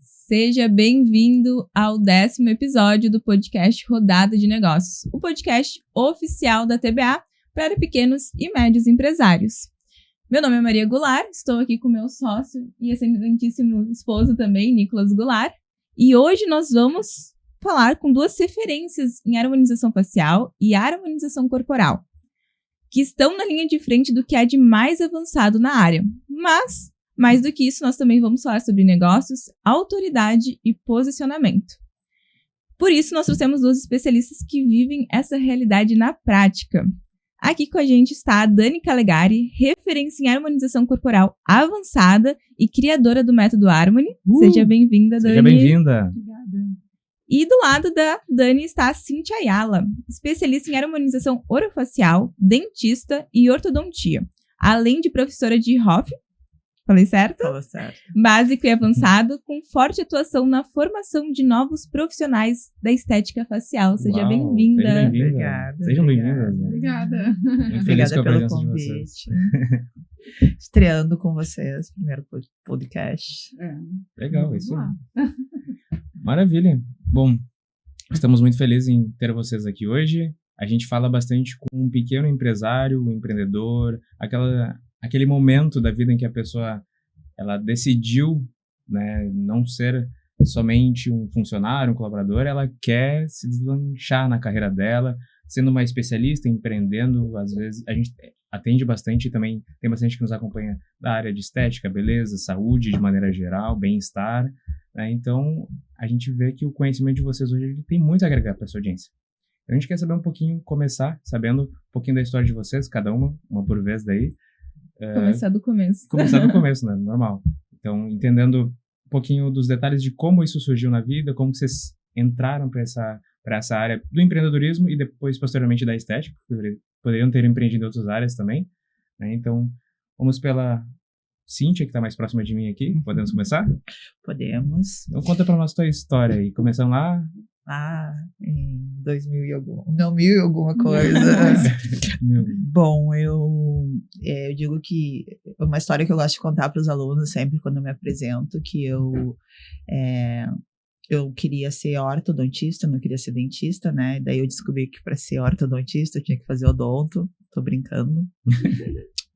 Seja bem-vindo ao 10º episódio do podcast Rodada de Negócios, o podcast oficial da TBA para pequenos e médios empresários. Meu nome é Maria Goulart, estou aqui com meu sócio e excelentíssimo esposo também, Nicolas Goulart, e hoje nós vamos falar com duas referências em harmonização facial e harmonização corporal, que estão na linha de frente do que há de mais avançado na área, mas mais do que isso, nós também vamos falar sobre negócios, autoridade e posicionamento. Por isso, nós trouxemos duas especialistas que vivem essa realidade na prática. Aqui com a gente está a Dani Calegari, referência em harmonização corporal avançada e criadora do método Harmony. Seja bem-vinda, Dani. Seja bem-vinda. Obrigada. E do lado da Dani está a Cíntia Ayala, especialista em harmonização orofacial, dentista e ortodontia, além de professora de HOF. Falei certo? Falou certo. Básico e avançado, com forte atuação na formação de novos profissionais da estética facial. Seja bem-vinda. Seja bem-vinda. Obrigada. Sejam bem-vindas. Né? Obrigada. Muito feliz com Obrigada a pelo presença de vocês. convite. Estreando com vocês, primeiro podcast. Legal, isso aí. Maravilha. Bom, estamos muito felizes em ter vocês aqui hoje. A gente fala bastante com um pequeno empresário, um empreendedor, aquele momento da vida em que a pessoa ela decidiu, né, não ser somente um funcionário, um colaborador, ela quer se deslanchar na carreira dela, sendo uma especialista, empreendendo. Às vezes a gente atende bastante, também tem bastante que nos acompanha da área de estética, beleza, saúde de maneira geral, bem-estar, né? Então a gente vê que o conhecimento de vocês hoje ele tem muito a agregar para a sua audiência. Então, a gente quer saber um pouquinho, começar sabendo um pouquinho da história de vocês, cada uma por vez daí. Começar do começo. Começar do começo, né? Normal. Então, entendendo um pouquinho dos detalhes de como isso surgiu na vida, como vocês entraram para essa área do empreendedorismo e depois, posteriormente, da estética, poderiam ter empreendido em outras áreas também, né? Então, vamos pela Cíntia, que está mais próxima de mim aqui. Podemos começar? Podemos. Então, conta para nós a tua história aí. Começamos lá... Em 2000 e alguma... Não, 1000 e alguma coisa. Bom, eu digo que é uma história que eu gosto de contar para os alunos sempre quando eu me apresento, que eu queria ser ortodontista, não queria ser dentista, né? Daí eu descobri que para ser ortodontista eu tinha que fazer odonto. Tô brincando.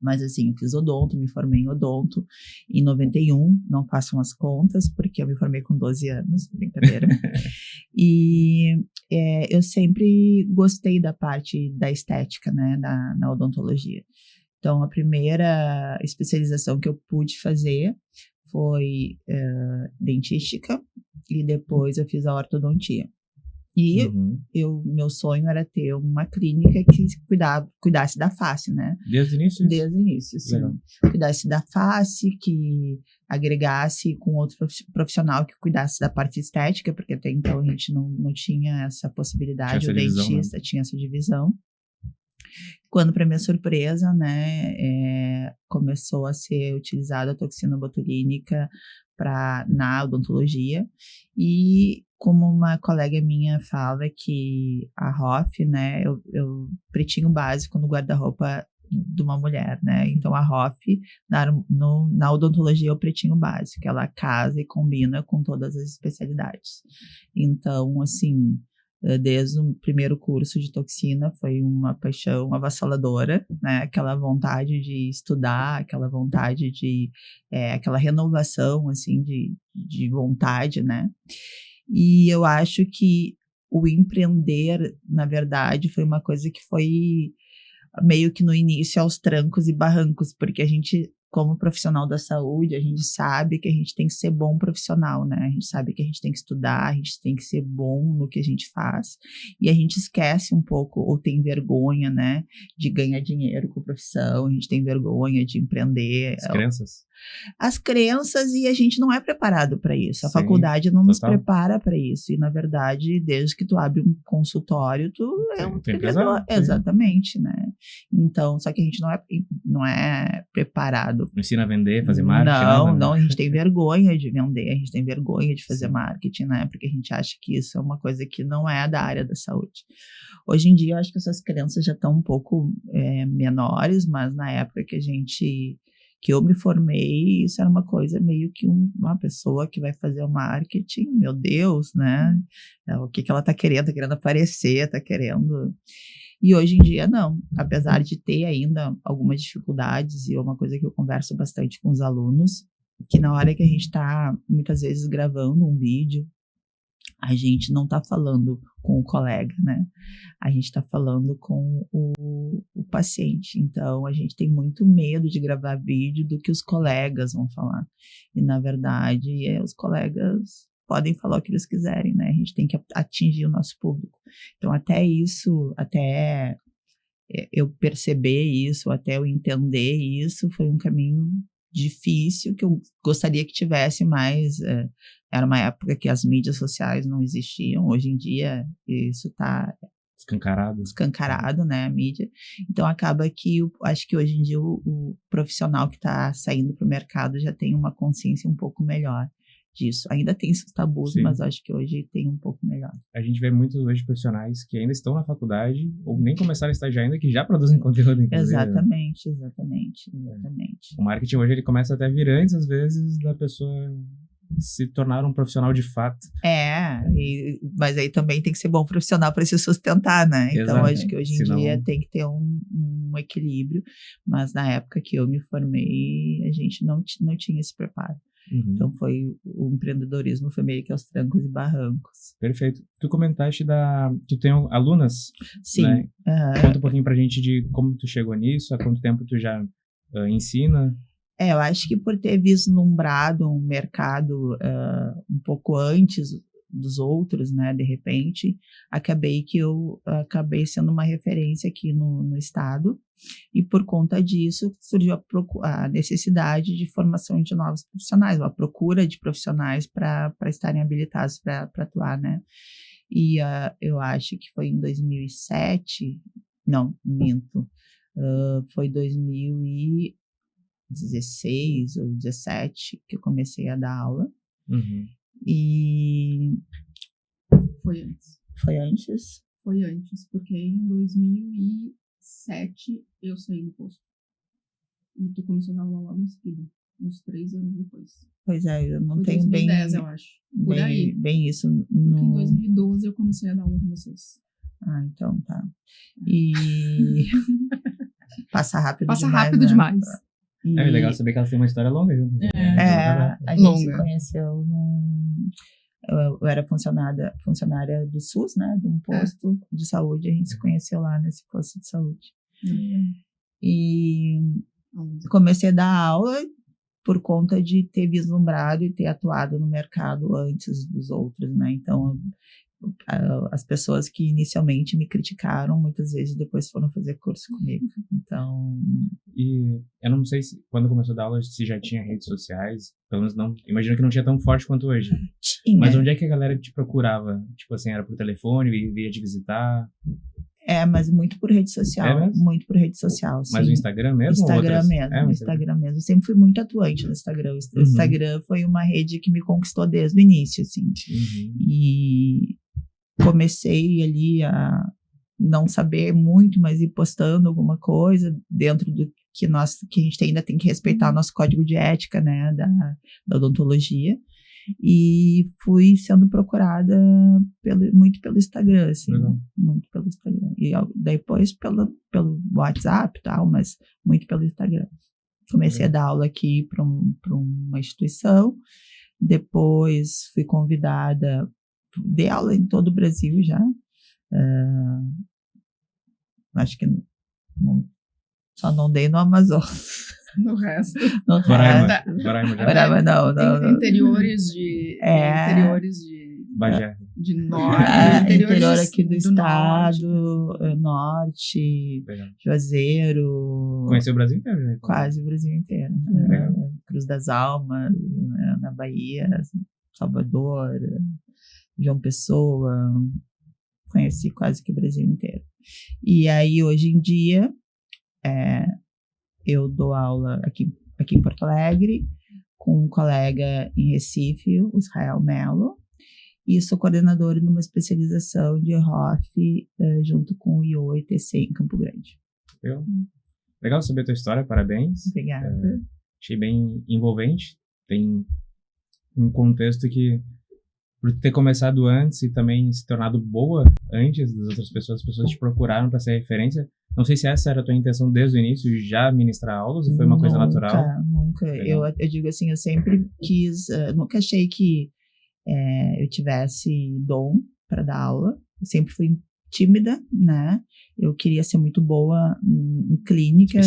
Mas assim, eu fiz odonto, me formei em odonto em 91, não façam as contas, porque eu me formei com 12 anos, brincadeira. E eu sempre gostei da parte da estética, né, na odontologia. Então, a primeira especialização que eu pude fazer foi dentística, e depois eu fiz a ortodontia. E meu sonho era ter uma clínica que cuidasse da face, né? Desde o início? Desde o início, sim. Legal. Cuidasse da face, que agregasse com outro profissional que cuidasse da parte estética, porque até então a gente não tinha essa possibilidade, o dentista tinha essa divisão. Quando, para minha surpresa, né, começou a ser utilizada a toxina botulínica na odontologia, e como uma colega minha fala que a HOF, né, eu pretinho básico no guarda-roupa de uma mulher, né, então a HOF na odontologia é o pretinho básico, ela casa e combina com todas as especialidades. Então, assim, desde o primeiro curso de toxina foi uma paixão avassaladora, né? Aquela vontade de estudar, aquela vontade de aquela renovação assim de vontade, né? E eu acho que o empreender, na verdade, foi uma coisa que foi meio que no início aos trancos e barrancos, porque a gente, como profissional da saúde, a gente sabe que a gente tem que ser bom profissional, né? A gente sabe que a gente tem que estudar, a gente tem que ser bom no que a gente faz. E a gente esquece um pouco, ou tem vergonha, né? De ganhar dinheiro com a profissão, a gente tem vergonha de empreender. As crenças, e a gente não é preparado para isso. A faculdade não nos prepara para isso. E, na verdade, desde que tu abre um consultório, tu é um empreendedor. Exatamente, né? Então, só que a gente não é preparado. Não ensina a vender, fazer marketing? Não, a gente tem vergonha de vender, a gente tem vergonha de fazer marketing, né? Porque a gente acha que isso é uma coisa que não é da área da saúde. Hoje em dia, eu acho que essas crenças já estão um pouco menores, mas na época que que eu me formei, isso era uma coisa meio que uma pessoa que vai fazer o marketing, meu Deus, né? O que ela tá querendo aparecer, tá querendo... E hoje em dia, não. Apesar de ter ainda algumas dificuldades, e é uma coisa que eu converso bastante com os alunos, que na hora que a gente está, muitas vezes, gravando um vídeo, a gente não está falando com o colega, né? A gente está falando com o paciente. Então, a gente tem muito medo de gravar vídeo do que os colegas vão falar. E, na verdade, os colegas podem falar o que eles quiserem, né? A gente tem que atingir o nosso público. Então, até isso, até eu perceber isso, até eu entender isso, foi um caminho difícil, que eu gostaria que tivesse mais. Era uma época que as mídias sociais não existiam. Hoje em dia, isso está escancarado, né, a mídia. Então, acaba que, acho que hoje em dia o profissional que está saindo para o mercado já tem uma consciência um pouco melhor disso. Ainda tem esses tabus, sim, mas acho que hoje tem um pouco melhor. A gente vê muitos hoje profissionais que ainda estão na faculdade ou nem começaram a estagiar ainda, que já produzem conteúdo, inclusive. Exatamente. O marketing hoje ele começa até a vir antes, às vezes, da pessoa se tornar um profissional de fato. Mas aí também tem que ser bom profissional para se sustentar, né? Então, acho que hoje em dia tem que ter um equilíbrio, mas na época que eu me formei, a gente não tinha esse preparo. Uhum. Então, o empreendedorismo foi meio que aos trancos e barrancos. Perfeito. Tu comentaste que tu tem alunas, sim, né? Conta um pouquinho pra gente de como tu chegou nisso, há quanto tempo tu já ensina. Eu acho que por ter vislumbrado um mercado um pouco antes dos outros, né, de repente, acabei sendo uma referência aqui no estado, e por conta disso surgiu a necessidade de formação de novos profissionais, a procura de profissionais para estarem habilitados para atuar, né, e eu acho que foi em 2007, não, minto, foi 2016 ou 2017 que eu comecei a dar aula. Uhum. E foi antes. Foi antes? Foi antes, porque em 2007 eu saí do posto. E tu começou a dar aula logo em seguida, uns 3 anos depois. Pois é, eu não foi tenho 2010, eu acho. Por aí. Bem isso. Porque em 2012 eu comecei a dar aula com vocês. Então tá. E passa rápido demais. Passa rápido demais. É legal saber que ela tem uma história longa junto. A gente se conheceu eu era funcionária do SUS, né, de um posto de saúde, a gente se conheceu lá nesse posto de saúde. E comecei a dar aula por conta de ter vislumbrado e ter atuado no mercado antes dos outros, né, então as pessoas que inicialmente me criticaram, muitas vezes depois foram fazer curso comigo, então... E eu não sei se quando começou a dar aula se já tinha redes sociais, pelo menos não, imagino que não tinha tão forte quanto hoje. Tinha. Mas onde é que a galera te procurava? Tipo assim, era por telefone, via te visitar? Mas muito por rede social. Muito por rede social, sim. Mas o Instagram mesmo? Instagram mesmo, Instagram mesmo. Eu sempre fui muito atuante no Instagram. O Instagram foi uma rede que me conquistou desde o início, assim. Uhum. E comecei ali a não saber muito, mas ir postando alguma coisa dentro do que a gente ainda tem que respeitar o nosso código de ética, né, da odontologia. E fui sendo procurada muito pelo Instagram, assim, muito pelo Instagram. E depois pelo WhatsApp e tal, mas muito pelo Instagram. Comecei a dar aula aqui para uma instituição, depois fui convidada, dei aula em todo o Brasil já. Acho que só não dei no Amazonas. No resto. Roraima não. Interiores de Bagé. De norte. Interior aqui do estado, norte, Juazeiro. Conheceu o Brasil inteiro, né? Quase o Brasil inteiro. Cruz das Almas, na Bahia, Salvador, João Pessoa. Conheci quase que o Brasil inteiro. E aí, hoje em dia, eu dou aula aqui em Porto Alegre, com um colega em Recife, o Israel Mello, e sou coordenadora numa especialização de ROF junto com o IO e TC em Campo Grande. Legal saber a tua história, parabéns. Obrigada. Achei bem envolvente. Tem um contexto que, por ter começado antes e também se tornado boa antes das outras pessoas, as pessoas te procuraram para ser referência. Não sei se essa era a tua intenção desde o início, já ministrar aulas, ou foi uma coisa natural? Nunca. Eu digo assim, eu sempre quis, nunca achei que eu tivesse dom para dar aula. Eu sempre fui tímida, né? Eu queria ser muito boa em clínica,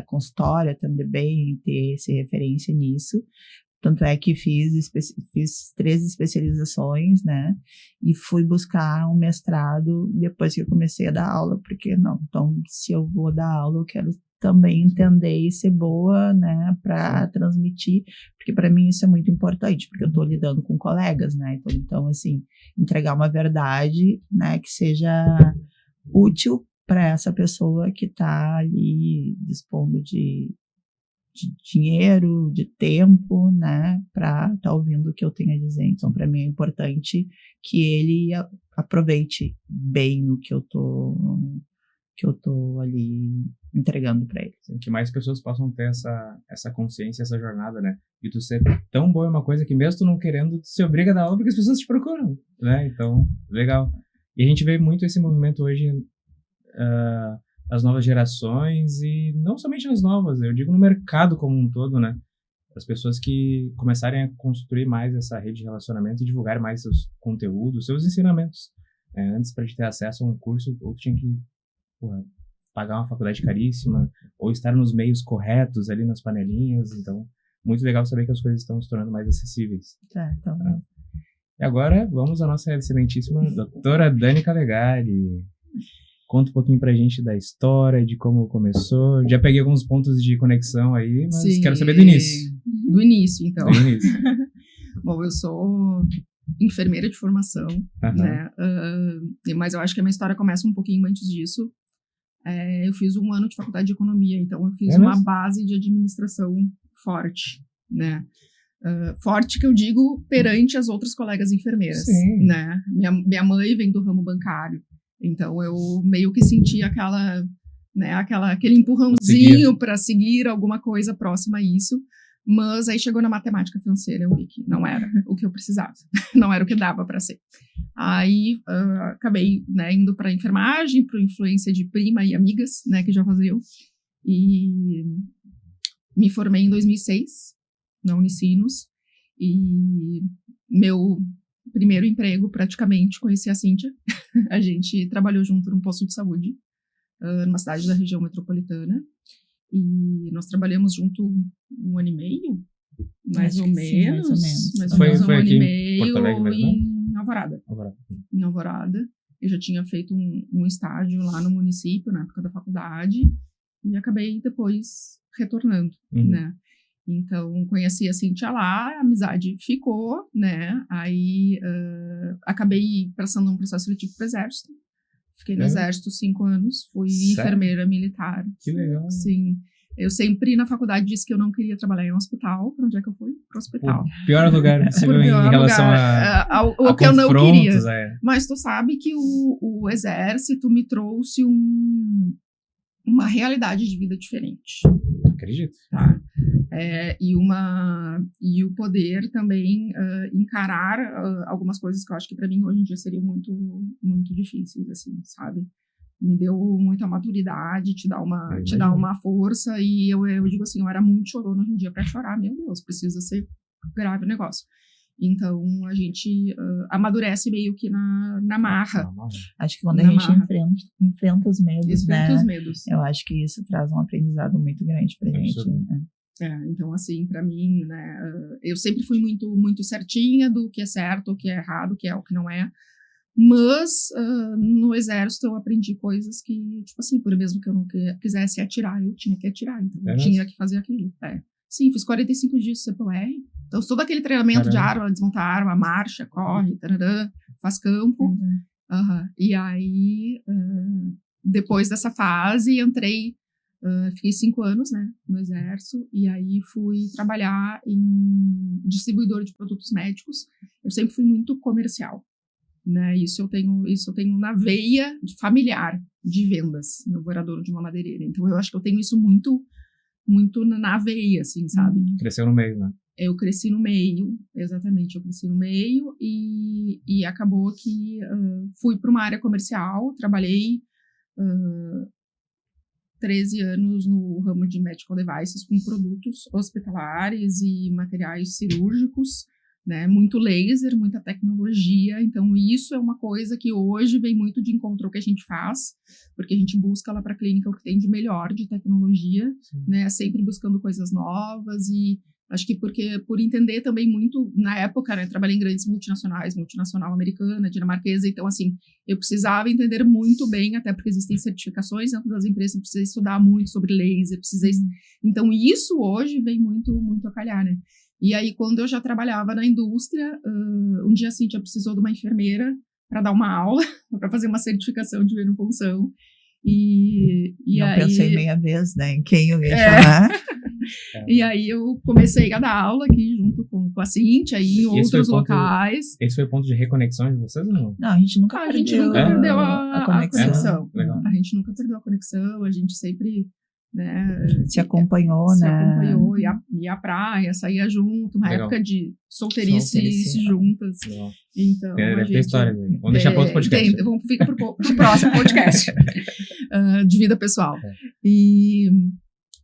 consultória também, ser referência nisso. Tanto é que fiz 3 especializações, né? E fui buscar um mestrado depois que eu comecei a dar aula, porque não. Então, se eu vou dar aula, eu quero também entender e ser boa, né? Para transmitir, porque para mim isso é muito importante, porque eu estou lidando com colegas, né? Então, assim, entregar uma verdade, né? Que seja útil para essa pessoa que está ali dispondo de dinheiro, de tempo, né, para estar ouvindo o que eu tenho a dizer. Então, para mim é importante que ele aproveite bem o que eu tô ali entregando para ele. Que mais pessoas possam ter essa consciência, essa jornada, né? E tu ser tão bom é uma coisa que mesmo tu não querendo, tu se obriga a dar aula porque as pessoas te procuram, né? Então, legal. E a gente vê muito esse movimento hoje as novas gerações, e não somente as novas, eu digo no mercado como um todo, né? As pessoas que começarem a construir mais essa rede de relacionamento e divulgar mais seus conteúdos, seus ensinamentos. Antes, para ter acesso a um curso, ou tu tinha que pagar uma faculdade caríssima, ou estar nos meios corretos ali nas panelinhas. Então, muito legal saber que as coisas estão se tornando mais acessíveis. Então. E agora, vamos à nossa excelentíssima doutora Dani Calegari. Conta um pouquinho pra gente da história, de como começou. Já peguei alguns pontos de conexão aí, mas sim, quero saber do início. Do início, então. Do início. Bom, eu sou enfermeira de formação, né? Mas eu acho que a minha história começa um pouquinho antes disso. Eu fiz 1 ano de faculdade de economia, então eu fiz uma base de administração forte, né? Forte que eu digo perante as outras colegas enfermeiras, sim, né? Minha mãe vem do ramo bancário. Então, eu meio que senti aquele empurrãozinho para seguir alguma coisa próxima a isso. Mas aí chegou na matemática financeira, eu vi que não era o que eu precisava. Não era o que dava para ser. Aí, acabei, né, indo para enfermagem, por influência de prima e amigas, né, que já faziam. E me formei em 2006, na Unicinos. E meu primeiro emprego, praticamente, conheci a Cíntia. A gente trabalhou junto num posto de saúde, numa cidade da região metropolitana. E nós trabalhamos junto 1 ano e meio, mais ou menos. Mais ou menos 1 ano e meio em Porto Alegre mesmo? Em Alvorada. Em Alvorada. Eu já tinha feito um estágio lá no município, na época da faculdade. E acabei depois retornando, né? Então, conheci a Cíntia lá, a amizade ficou, né? Aí, acabei passando um processo seletivo para o Exército. Fiquei no Exército 5 anos, fui enfermeira militar. Que legal. Sim. Eu sempre, na faculdade, disse que eu não queria trabalhar em um hospital. Para onde é que eu fui? Para o hospital. O pior lugar possível em relação ao que eu não queria. Mas tu sabe que o Exército me trouxe uma realidade de vida diferente. Acredito. Tá? E o poder também encarar algumas coisas que eu acho que para mim hoje em dia seriam muito, muito difíceis, assim, sabe? Me deu muita maturidade, te dá uma força, e eu digo assim, eu era muito chorona hoje em dia para chorar, meu Deus, precisa ser grave o negócio. Então, a gente amadurece meio que na marra. Acho que quando a gente enfrenta os medos, né? Eu acho que isso traz um aprendizado muito grande pra gente. Né? Então, assim, pra mim, né? Eu sempre fui muito, muito certinha do que é certo, o que é errado, o que é o que não é. Mas, no Exército, eu aprendi coisas que, tipo assim, por mesmo que eu não quisesse atirar, eu tinha que atirar. Então, eu tinha que fazer aquilo. Sim, fiz 45 dias de CPUR. Então, todo aquele treinamento de arma, desmontar arma, marcha, corre, tarará, faz campo. E aí, depois dessa fase, entrei, fiquei 5 anos, né, no Exército, e aí fui trabalhar em distribuidor de produtos médicos. Eu sempre fui muito comercial, né, isso eu tenho na veia de familiar, de vendas. Meu avô era dono de uma madeireira, então eu acho que eu tenho isso muito muito na veia, assim, sabe? Cresceu no meio, né? Eu cresci no meio, exatamente, eu cresci no meio e acabou que fui para uma área comercial, trabalhei 13 anos no ramo de medical devices com produtos hospitalares e materiais cirúrgicos, né, muito laser, muita tecnologia, então isso é uma coisa que hoje vem muito de encontro ao que a gente faz, porque a gente busca lá para a clínica o que tem de melhor de tecnologia, né, sempre buscando coisas novas e acho que por entender também muito, na época, né, trabalhei em grandes multinacionais, multinacional americana, dinamarquesa, então, assim, eu precisava entender muito bem, até porque existem certificações dentro das empresas, eu precisei estudar muito sobre laser, então, isso hoje vem muito, muito a calhar, né? E aí, quando eu já trabalhava na indústria, um dia a Cíntia precisou de uma enfermeira para dar uma aula, para fazer uma certificação de venopunção, e não aí... pensei meia vez, né, em quem eu ia chamar. E aí eu comecei a dar aula aqui junto com a Cíntia e em outros locais. Esse foi o ponto de reconexão de vocês ou não? Não, a gente nunca perdeu a conexão. Legal. A gente nunca perdeu a conexão, a gente sempre, né, se acompanhou, se acompanhou, ia à praia, saía junto, uma época de solteirice juntas. Legal. Então, deve ter história, né? Vamos deixar para outro podcast. Fica para o próximo podcast de vida pessoal.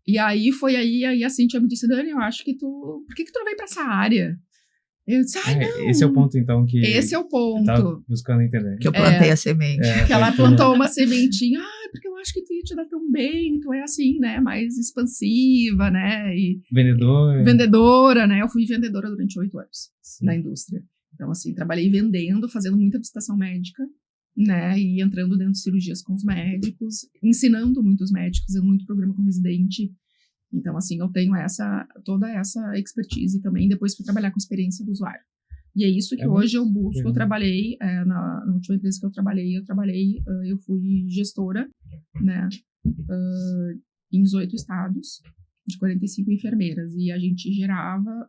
E aí foi aí a Cíntia me disse, Dani, eu acho que por que tu não veio pra essa área? Eu disse, não. Esse é o ponto, então, que... Esse é o ponto. Tava buscando entender. Que eu plantei a semente. Que ela plantou uma sementinha, porque eu acho que tu ia te dar tão bem, tu é assim, né, mais expansiva, né, e... Vendedora, né, eu fui vendedora durante 8 anos na indústria. Então, assim, trabalhei vendendo, fazendo muita visitação médica, né, e entrando dentro de cirurgias com os médicos, ensinando muitos médicos, fazendo muito programa com residente. Então, assim, eu tenho toda essa expertise também, depois fui trabalhar com experiência do usuário. E é isso que hoje eu busco. Eu trabalhei, na última empresa que eu fui gestora, né, em 18 estados, de 45 enfermeiras, e a gente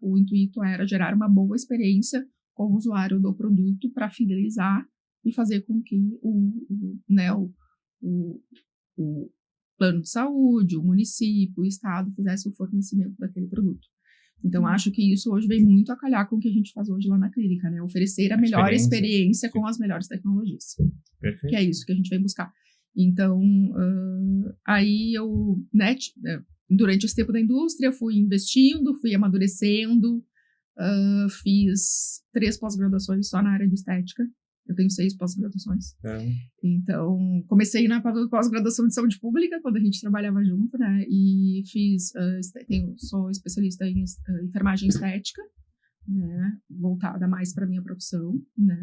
o intuito era gerar uma boa experiência com o usuário do produto para fidelizar e fazer com que o plano de saúde, o município, o estado fizesse o fornecimento daquele produto. Então, acho que isso hoje vem muito a calhar com o que a gente faz hoje lá na clínica, né? Oferecer a melhor experiência com as melhores tecnologias. Perfeito. Que é isso que a gente vem buscar. Então, aí eu, né, durante esse tempo da indústria, fui investindo, fui amadurecendo, fiz 3 pós-graduações só na área de estética. Eu tenho 6 pós-graduações. Então, comecei na pós-graduação de saúde pública, quando a gente trabalhava junto, né? E sou especialista em enfermagem estética, né? Voltada mais para a minha profissão, né?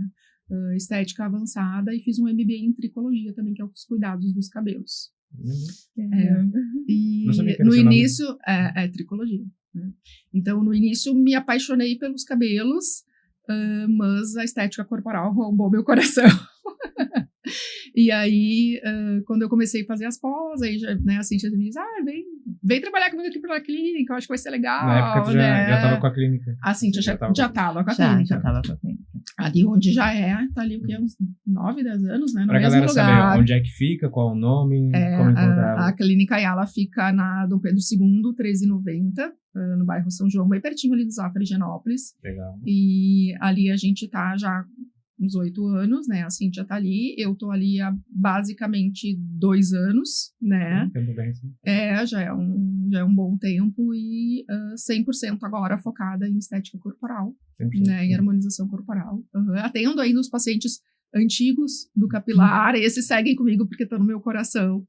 Estética avançada, e fiz um MBA em tricologia também, que é os cuidados dos cabelos. E no início, é tricologia, né? Então, no início, me apaixonei pelos cabelos, mas a estética corporal roubou meu coração. E aí, quando eu comecei a fazer as pós, aí já, né, a Cíntia me disse, vem trabalhar comigo aqui pela clínica, eu acho que vai ser legal. Na época tu já estava com a clínica. A Cíntia já estava com a clínica. Já estava com a clínica. Ali onde tá ali o que, uns 9, 10 anos, né, no pra mesmo galera lugar. Saber onde é que fica, qual o nome, como encontrar. A clínica Ayala fica na Dom Pedro II, 1390, no bairro São João, bem pertinho ali do Zafra, Higienópolis. Legal. E ali a gente tá já uns 8 anos, né? A Cíntia tá ali, eu tô ali há basicamente 2 anos, né? Tempo bem, sim. Já é um bom tempo e 100% agora focada em estética corporal, 100%, né? Em harmonização corporal. Atendo ainda os pacientes antigos do capilar, esses seguem comigo porque estão no meu coração.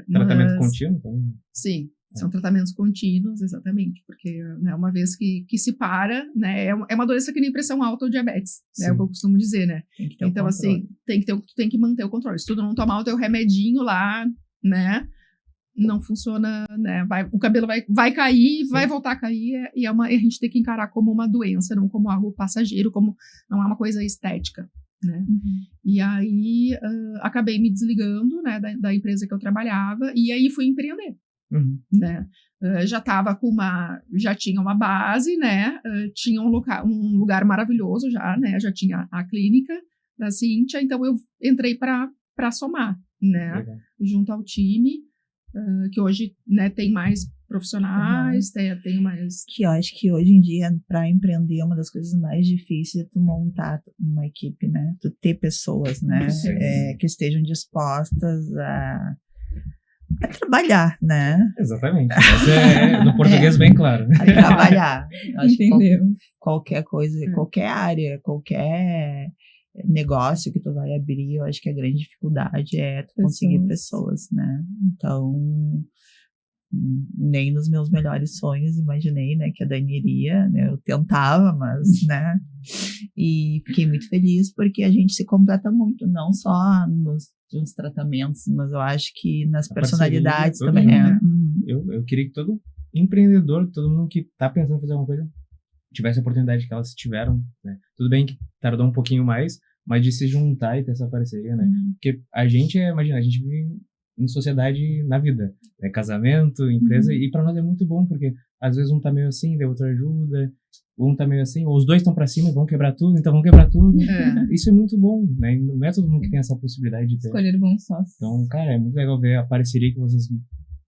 Tratamento contínuo também? Sim. São tratamentos contínuos, exatamente, porque, né, uma vez que se para, né, é uma doença que nem pressão alta ou diabetes, né, é o que eu costumo dizer, né? Então, assim, tem que manter o controle. Se tu não tomar o teu remedinho lá, né, não funciona, né, o cabelo vai cair, vai voltar a cair, e a gente tem que encarar como uma doença, não como algo passageiro, não é uma coisa estética, né? E aí, acabei me desligando, né, da empresa que eu trabalhava, e aí fui empreender. Né? Já tinha uma base, né? Tinha um lugar maravilhoso já tinha a clínica da Cíntia, então eu entrei para somar, né? Junto ao time, que hoje, né, tem mais profissionais, tem mais... Que eu acho que hoje em dia, para empreender, uma das coisas mais difíceis é tu montar uma equipe, né? Tu ter pessoas, né? Que estejam dispostas a trabalhar, né? Exatamente. Mas no português bem claro. A trabalhar. Acho que Entendeu? qualquer coisa, qualquer área, qualquer negócio que tu vai abrir, eu acho que a grande dificuldade é tu conseguir pessoas, né? Então, nem nos meus melhores sonhos imaginei, né, que a Dani iria, né? Eu tentava, mas, né? E fiquei muito feliz porque a gente se completa muito, não só nos tratamentos, mas eu acho que nas personalidades também. Eu queria que todo empreendedor, todo mundo que tá pensando em fazer alguma coisa, tivesse a oportunidade que elas tiveram, né? Tudo bem que tardou um pouquinho mais, mas de se juntar e ter essa parceria, né? Porque a gente imagina, a gente vive em sociedade na vida, né? Casamento, empresa, e pra nós é muito bom, porque às vezes um tá meio assim, daí o outro ajuda, um tá meio assim, ou os dois estão pra cima e vão quebrar tudo, então vão quebrar tudo. Isso é muito bom, né? Não é todo mundo que tem essa possibilidade de ter. Escolher bom sócio. Então, cara, é muito legal ver a parceria que vocês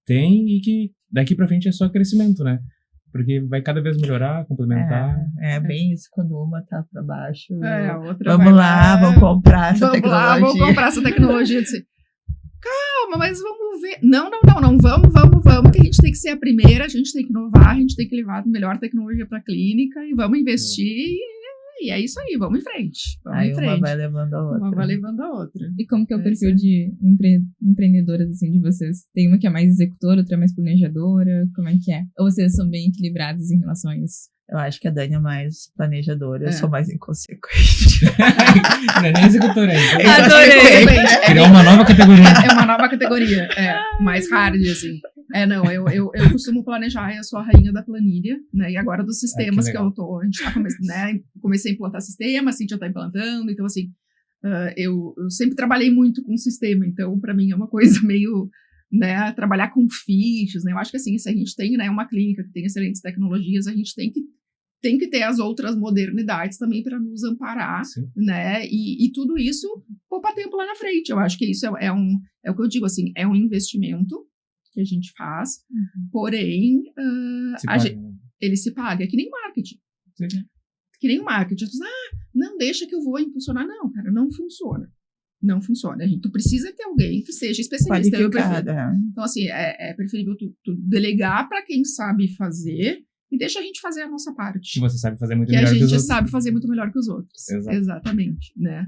têm e que daqui pra frente é só crescimento, né? Porque vai cada vez melhorar, complementar. É bem isso, quando uma tá pra baixo. A outra vamos lá, vamos comprar essa tecnologia. Vamos comprar essa tecnologia. Calma, mas vamos ver. Não, vamos, que a gente tem que ser a primeira, a gente tem que inovar, a gente tem que levar a melhor tecnologia pra clínica e vamos investir. E é isso aí, vamos em frente. Uma vai levando a outra. Uma vai levando a outra. E como que é o perfil de empreendedoras, assim, de vocês? Tem uma que é mais executora, outra é mais planejadora? Como é que é? Ou vocês são bem equilibrados em relação a isso? Eu acho que a Dani é mais planejadora, eu sou mais inconsequente. Não é nem executora ainda. Adorei! Criou uma nova categoria. É uma nova categoria, mais hard, assim. Não, eu costumo planejar, eu sou a rainha da planilha, né, e agora dos sistemas que eu tô, a gente tá comecei a implantar sistema, a Cíntia tá implantando, então assim, eu sempre trabalhei muito com sistema, então pra mim é uma coisa meio, né, trabalhar com fichas, né, eu acho que assim, se a gente tem, né, uma clínica que tem excelentes tecnologias, a gente tem que ter as outras modernidades também para nos amparar, né, e tudo isso poupa tempo lá na frente, eu acho que isso é o que eu digo, assim, é um investimento que a gente faz, porém, ele se paga, é que nem marketing. Sim. Que nem o marketing. Não, deixa que eu vou impulsionar. Não, cara, não funciona. Não funciona. Tu precisa ter alguém que seja especialista. Então, assim, é preferível tu delegar para quem sabe fazer e deixa a gente fazer a nossa parte. Que você sabe fazer muito melhor que os outros. Que a gente sabe fazer muito melhor que os outros. Exatamente, né?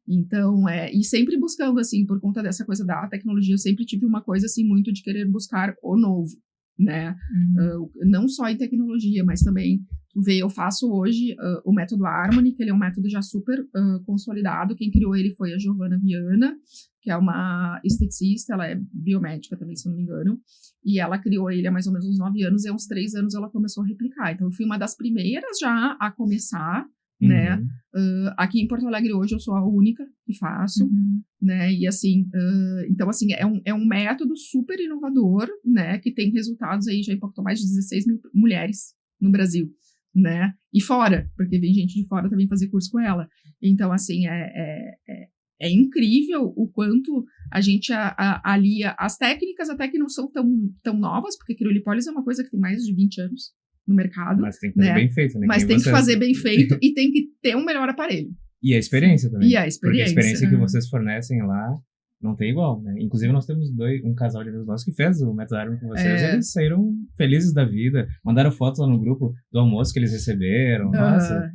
Então, e sempre buscando, assim, por conta dessa coisa da tecnologia, eu sempre tive uma coisa, assim, muito de querer buscar o novo, né? Não só em tecnologia, mas também, eu faço hoje o método Harmony, que ele é um método já super consolidado. Quem criou ele foi a Giovana Viana, que é uma esteticista, ela é biomédica também, se não me engano, e ela criou ele há mais ou menos uns 9 anos, e há uns 3 anos ela começou a replicar. Então, eu fui uma das primeiras já a começar, né? Aqui em Porto Alegre hoje eu sou a única que faço, né? E assim, então assim, é um método super inovador, né? Que tem resultados aí, já impactou mais de 16 mil mulheres no Brasil, né? E fora, porque vem gente de fora também fazer curso com ela. Então assim, é incrível o quanto a gente alia as técnicas, até que não são tão novas, porque criolipólise é uma coisa que tem mais de 20 anos no mercado. Mas tem que fazer bem feito, né? Mas tem que fazer bem feito e tem que ter um melhor aparelho. E a experiência também. E a experiência. Porque a experiência que vocês fornecem lá não tem igual, né? Inclusive, nós temos um casal de amigos nossos que fez o método Harmony com vocês. Eles saíram felizes da vida. Mandaram fotos lá no grupo do almoço que eles receberam. Nossa,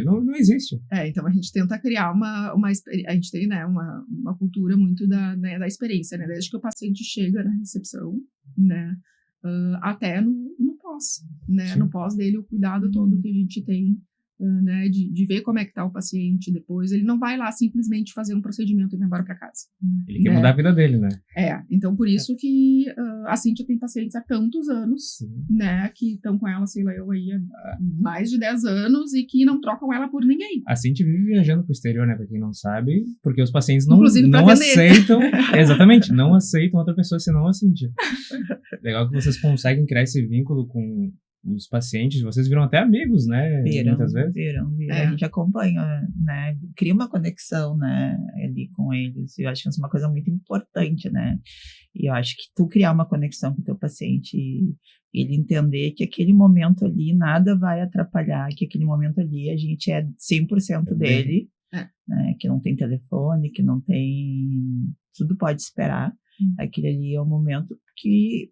não existe. Então a gente tenta criar a gente tem, né, uma cultura muito da experiência, né? Desde que o paciente chega na recepção, né? Até no pós, né? No pós dele, o cuidado todo que a gente tem, né? De ver como é que tá o paciente depois. Ele não vai lá simplesmente fazer um procedimento e vai embora para casa. Ele quer mudar a vida dele, né? Então por isso que a Cíntia tem pacientes há tantos anos, né? Que estão com ela, sei lá, eu aí há mais de 10 anos e que não trocam ela por ninguém. A Cíntia vive viajando pro exterior, né? Pra quem não sabe, porque os pacientes não aceitam. Exatamente, não aceitam outra pessoa senão a Cíntia. Legal que vocês conseguem criar esse vínculo com os pacientes, vocês viram até amigos, né? Muitas vezes. Viram. A gente acompanha, né? Cria uma conexão, né? Ali com eles. Eu acho que isso é uma coisa muito importante, né? E eu acho que tu criar uma conexão com o teu paciente e ele entender que aquele momento ali nada vai atrapalhar, que aquele momento ali a gente é 100% dele, né? Que não tem telefone, que não tem... Tudo pode esperar. Aquele ali é um momento que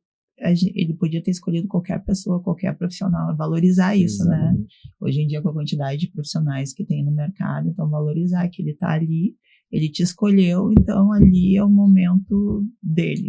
ele podia ter escolhido qualquer pessoa, qualquer profissional, valorizar isso, exatamente, né? Hoje em dia, com a quantidade de profissionais que tem no mercado, então valorizar que ele está ali, ele te escolheu, então ali é o momento dele.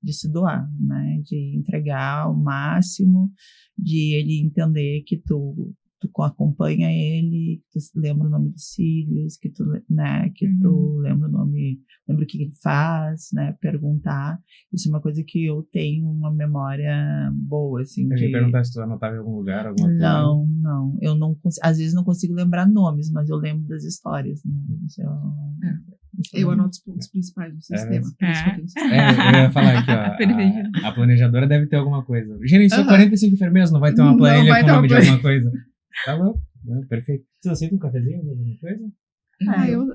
De se doar, né? De entregar o máximo, de ele entender que tu acompanha ele, que tu lembra o nome dos filhos, que tu, né, que tu lembra o que ele faz, né, perguntar. Isso é uma coisa que eu tenho uma memória boa, assim. Eu ia perguntar se tu anotava em algum lugar, alguma coisa. Não, eu não às vezes não consigo lembrar nomes, mas eu lembro das histórias, né. Eu anoto os pontos principais do sistema. Eu ia falar aqui, ó, a planejadora deve ter alguma coisa. Gerenciou 45 enfermeiros, não vai ter uma planilha com o nome de alguma coisa. Tá bom, perfeito. Você aceita um cafezinho, alguma coisa?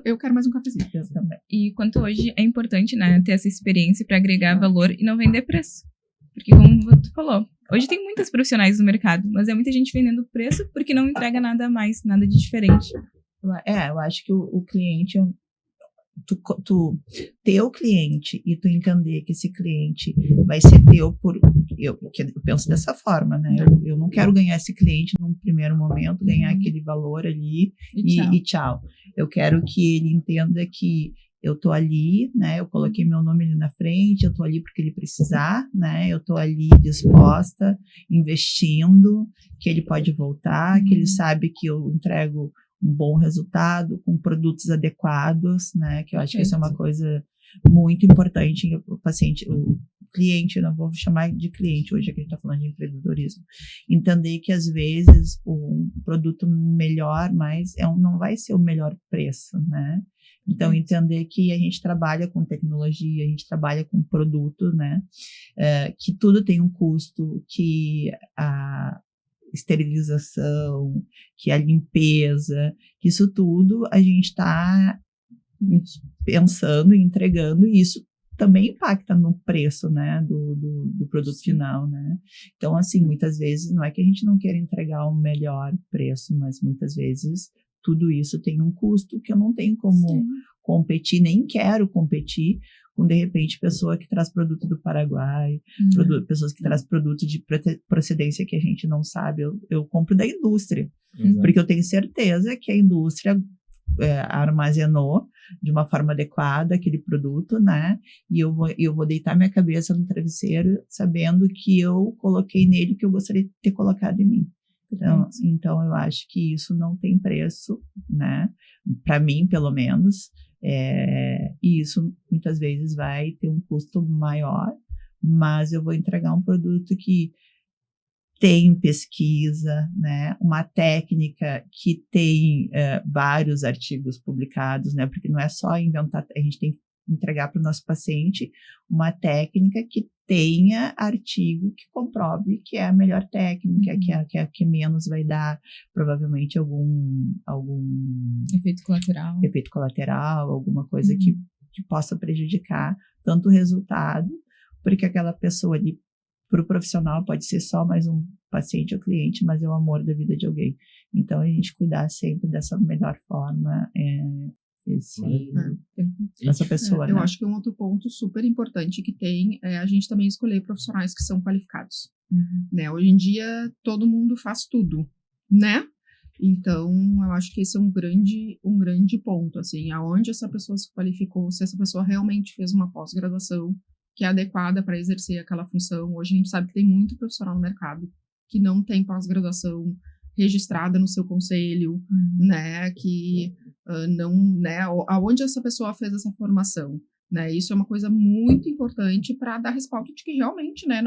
Eu quero mais um cafezinho. Eu também. E quanto hoje é importante, né, ter essa experiência para agregar valor e não vender preço. Porque como tu falou, hoje tem muitos profissionais no mercado, mas é muita gente vendendo preço porque não entrega nada a mais, nada de diferente. Eu acho que o cliente... Tu ter o cliente e tu entender que esse cliente vai ser teu eu penso dessa forma, né? Eu não quero ganhar esse cliente num primeiro momento, ganhar aquele valor ali e tchau. Eu quero que ele entenda que eu tô ali, né? Eu coloquei meu nome ali na frente, eu tô ali porque ele precisar, né? Eu tô ali disposta, investindo, que ele pode voltar, que ele sabe que eu entrego um bom resultado, com produtos adequados, né? Que eu acho que isso é uma coisa muito importante. O paciente, o cliente, eu não vou chamar de cliente hoje, que a gente está falando de empreendedorismo, entender que às vezes o produto melhor, mas não vai ser o melhor preço, né? Então, entender que a gente trabalha com tecnologia, a gente trabalha com produto, né? Que tudo tem um custo, que a esterilização, que a limpeza, que isso tudo a gente está pensando e entregando, e isso também impacta no preço, né, do produto final, né? Então, assim, muitas vezes não é que a gente não queira entregar o melhor preço, mas muitas vezes tudo isso tem um custo que eu não tenho como competir, nem quero competir com, de repente, pessoa que traz produto do Paraguai, pessoas que traz produto de procedência que a gente não sabe. Eu compro da indústria, porque eu tenho certeza que a indústria armazenou de uma forma adequada aquele produto, né? E eu vou deitar minha cabeça no travesseiro sabendo que eu coloquei nele o que eu gostaria de ter colocado em mim. Então eu acho que isso não tem preço, né? Para mim, pelo menos. E isso muitas vezes vai ter um custo maior, mas eu vou entregar um produto que tem pesquisa, né? Uma técnica que tem vários artigos publicados, né? Porque não é só inventar, a gente tem que entregar para o nosso paciente uma técnica que tenha artigo que comprove que é a melhor técnica, que é a que menos vai dar, provavelmente, algum efeito colateral, alguma coisa que possa prejudicar tanto o resultado, porque aquela pessoa ali, para o profissional, pode ser só mais um paciente ou cliente, mas é o amor da vida de alguém. Então, a gente cuidar sempre dessa melhor forma, essa pessoa, Eu né? acho que um outro ponto super importante que tem é a gente também escolher profissionais que são qualificados. Né? Hoje em dia, todo mundo faz tudo, né? Então, eu acho que esse é um grande ponto, assim, aonde essa pessoa se qualificou, se essa pessoa realmente fez uma pós-graduação que é adequada para exercer aquela função. Hoje a gente sabe que tem muito profissional no mercado que não tem pós-graduação registrada no seu conselho, né, que não, né, aonde essa pessoa fez essa formação, né, isso é uma coisa muito importante para dar respaldo de que realmente, né,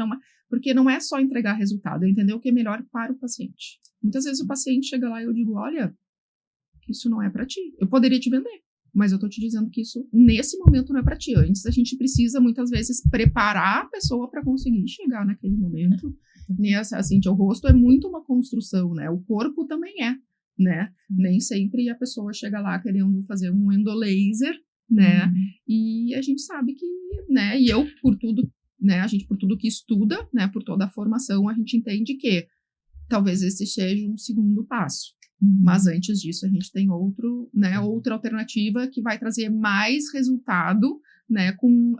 porque não é só entregar resultado, é entender o que é melhor para o paciente. Muitas vezes o paciente chega lá e eu digo, olha, isso não é para ti, eu poderia te vender, mas eu tô te dizendo que isso, nesse momento, não é para ti. Antes, a gente precisa, muitas vezes, preparar a pessoa para conseguir chegar naquele momento Assim, o rosto é muito uma construção, né? O corpo também é, né? Nem sempre a pessoa chega lá querendo fazer um endolaser, né? E a gente sabe que, né? E eu, por tudo, né? A gente, por tudo que estuda, né? Por toda a formação, a gente entende que talvez esse seja um segundo passo. Mas antes disso, a gente tem outra alternativa que vai trazer mais resultado, né? Com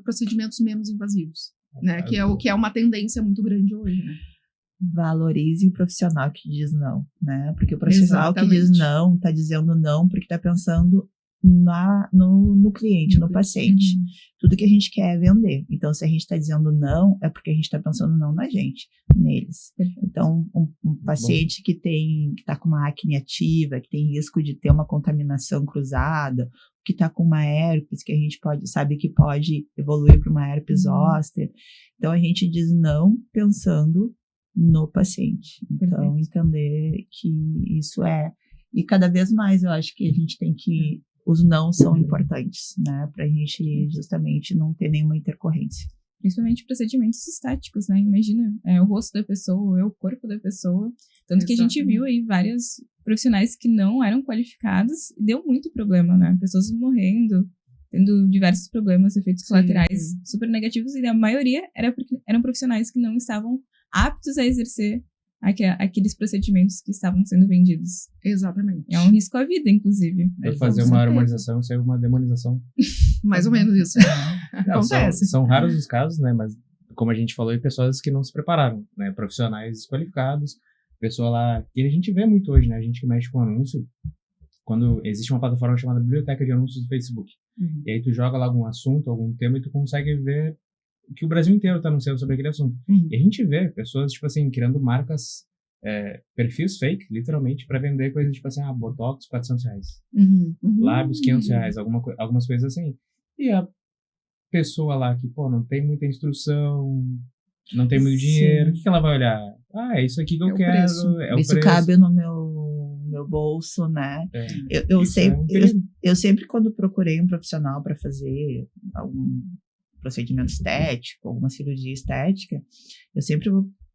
procedimentos menos invasivos, né? Que é uma tendência muito grande hoje, né? Valorize o profissional que diz não, né? Porque o profissional que diz não, tá dizendo não porque tá pensando no cliente, no paciente. Tudo que a gente quer é vender. Então, se a gente está dizendo não, é porque a gente está pensando não na gente, neles. Então, um paciente que está com uma acne ativa, que tem risco de ter uma contaminação cruzada, que está com uma herpes, que a gente sabe que pode evoluir para uma herpes zoster. Então, a gente diz não pensando no paciente. Então, entender que isso e cada vez mais eu acho que a gente tem que os não são importantes, né? Pra gente justamente não ter nenhuma intercorrência. Principalmente procedimentos estéticos, né? Imagina, o rosto da pessoa, o corpo da pessoa. Tanto que a gente viu aí vários profissionais que não eram qualificados e deu muito problema, né? Pessoas morrendo, tendo diversos problemas, efeitos colaterais super negativos, e a maioria eram profissionais que não estavam aptos a exercer aqueles procedimentos que estavam sendo vendidos. Exatamente. É um risco à vida, inclusive. Para fazer uma harmonização, saiu uma demonização. Mais ou menos isso. Acontece. São raros os casos, né? Mas, como a gente falou, pessoas que não se prepararam, né? Profissionais desqualificados, pessoa lá... que a gente vê muito hoje, né? A gente que mexe com anúncio, quando existe uma plataforma chamada Biblioteca de Anúncios do Facebook. E aí tu joga lá algum assunto, algum tema, e tu consegue ver que o Brasil inteiro está anunciando sobre aquele assunto. E a gente vê pessoas, tipo assim, criando marcas, perfis fake, literalmente, para vender coisas tipo assim, Botox, R$400. Lábios, R$500, algumas coisas assim. E a pessoa lá que, não tem muita instrução, não tem muito dinheiro, o que ela vai olhar? É isso aqui que eu quero, é o isso preço. Cabe no meu bolso, né? Eu sempre, quando procurei um profissional para fazer algum procedimento estético, alguma cirurgia estética,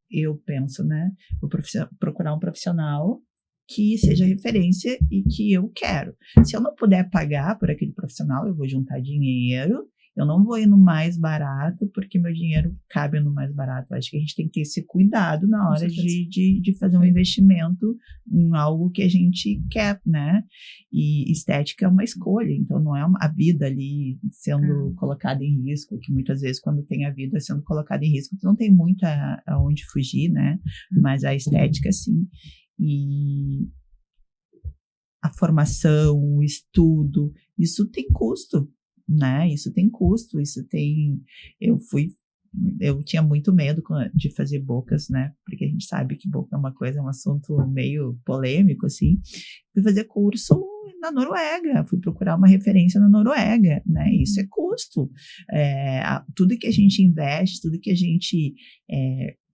eu penso, né? Vou procurar um profissional que seja referência e que eu quero. Se eu não puder pagar por aquele profissional, eu vou juntar dinheiro. Eu não vou ir no mais barato, porque meu dinheiro cabe no mais barato. Eu acho que a gente tem que ter esse cuidado na hora de fazer um investimento em algo que a gente quer, né? E estética é uma escolha, então não é a vida ali sendo colocada em risco, que muitas vezes quando tem a vida sendo colocada em risco, tu não tem muito aonde fugir, né? Mas a estética, sim. E a formação, o estudo, isso tem custo, né? Isso tem custo, eu tinha muito medo de fazer bocas, né? Porque a gente sabe que boca é um assunto meio polêmico, assim. Fui fazer curso na Noruega, fui procurar uma referência na Noruega, né? Isso é custo. Tudo que a gente investe, tudo que a gente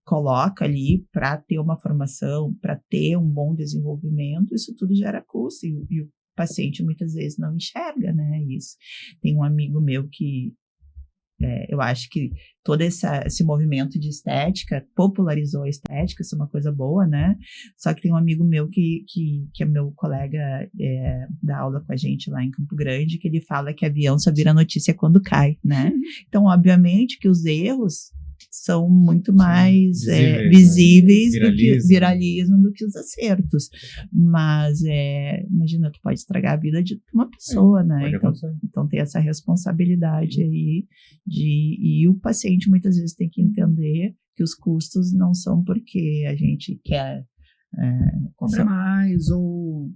coloca ali para ter uma formação, para ter um bom desenvolvimento, isso tudo gera custo. E o paciente muitas vezes não enxerga, né, isso. Tem um amigo meu que eu acho que todo esse movimento de estética popularizou a estética, isso é uma coisa boa, né? Só que tem um amigo meu que é meu colega, dá aula com a gente lá em Campo Grande, que ele fala que avião só vira notícia quando cai, né? Então, obviamente que os erros são muito mais visíveis viralizam do que os acertos. Mas, imagina, tu pode estragar a vida de uma pessoa, né? Então tem essa responsabilidade aí e o paciente muitas vezes tem que entender que os custos não são porque a gente quer comprar mais ou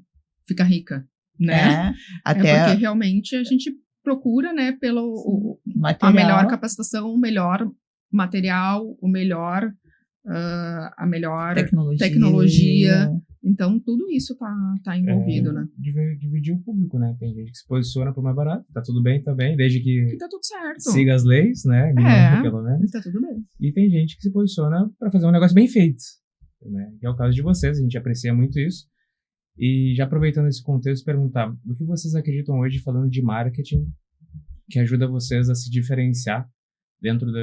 ficar rica, né? Até porque realmente a gente procura, né, pelo a melhor capacitação, o melhor material, a melhor tecnologia. Então, tudo isso tá envolvido, né? Dividir o público, né? Tem gente que se posiciona por mais barato, tá tudo bem também, desde que tá tudo certo. Siga as leis, né? Pelo menos. Tá tudo bem. E tem gente que se posiciona para fazer um negócio bem feito, né? Que é o caso de vocês, a gente aprecia muito isso. E já aproveitando esse contexto, perguntar, o que vocês acreditam hoje, falando de marketing, que ajuda vocês a se diferenciar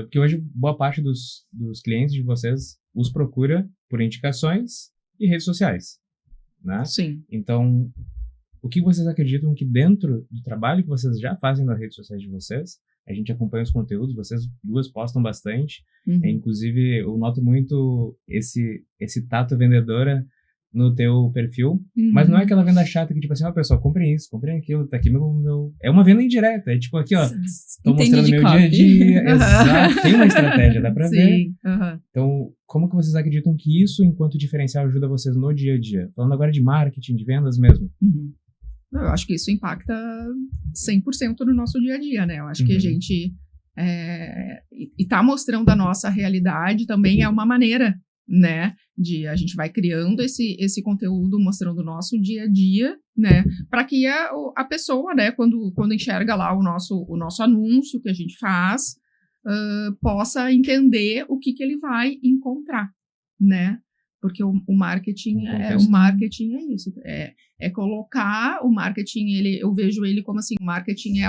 Porque hoje boa parte dos clientes de vocês os procura por indicações e redes sociais, né? Sim. Então, o que vocês acreditam que dentro do trabalho que vocês já fazem nas redes sociais de vocês, a gente acompanha os conteúdos, vocês duas postam bastante, inclusive eu noto muito esse tato vendedora no teu perfil, mas não é aquela venda chata que tipo assim, pessoal, comprem isso, comprem aquilo, tá aqui meu... É uma venda indireta, é tipo aqui, tô mostrando meu dia a dia, exato, tem uma estratégia, dá pra ver. Então, como que vocês acreditam que isso, enquanto diferencial, ajuda vocês no dia a dia? Falando agora de marketing, de vendas mesmo. Eu acho que isso impacta 100% no nosso dia a dia, né? Eu acho que a gente... e tá mostrando a nossa realidade também é uma maneira, né? A gente vai criando esse conteúdo, mostrando o nosso dia a dia, né? Para que a pessoa, né? Quando enxerga lá o nosso anúncio que a gente faz, possa entender o que ele vai encontrar, né? Porque o marketing é isso. É colocar o marketing, eu vejo ele como assim, o marketing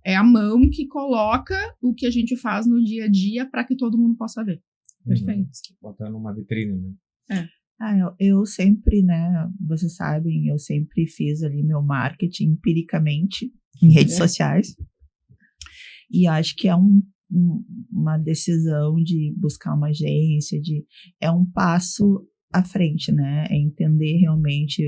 é a mão que coloca o que a gente faz no dia a dia para que todo mundo possa ver. Perfeito. Botar numa vitrine, né? Eu sempre, né, vocês sabem, eu sempre fiz ali meu marketing empiricamente em redes sociais. E acho que é uma decisão de buscar uma agência, é um passo à frente, né? É entender realmente,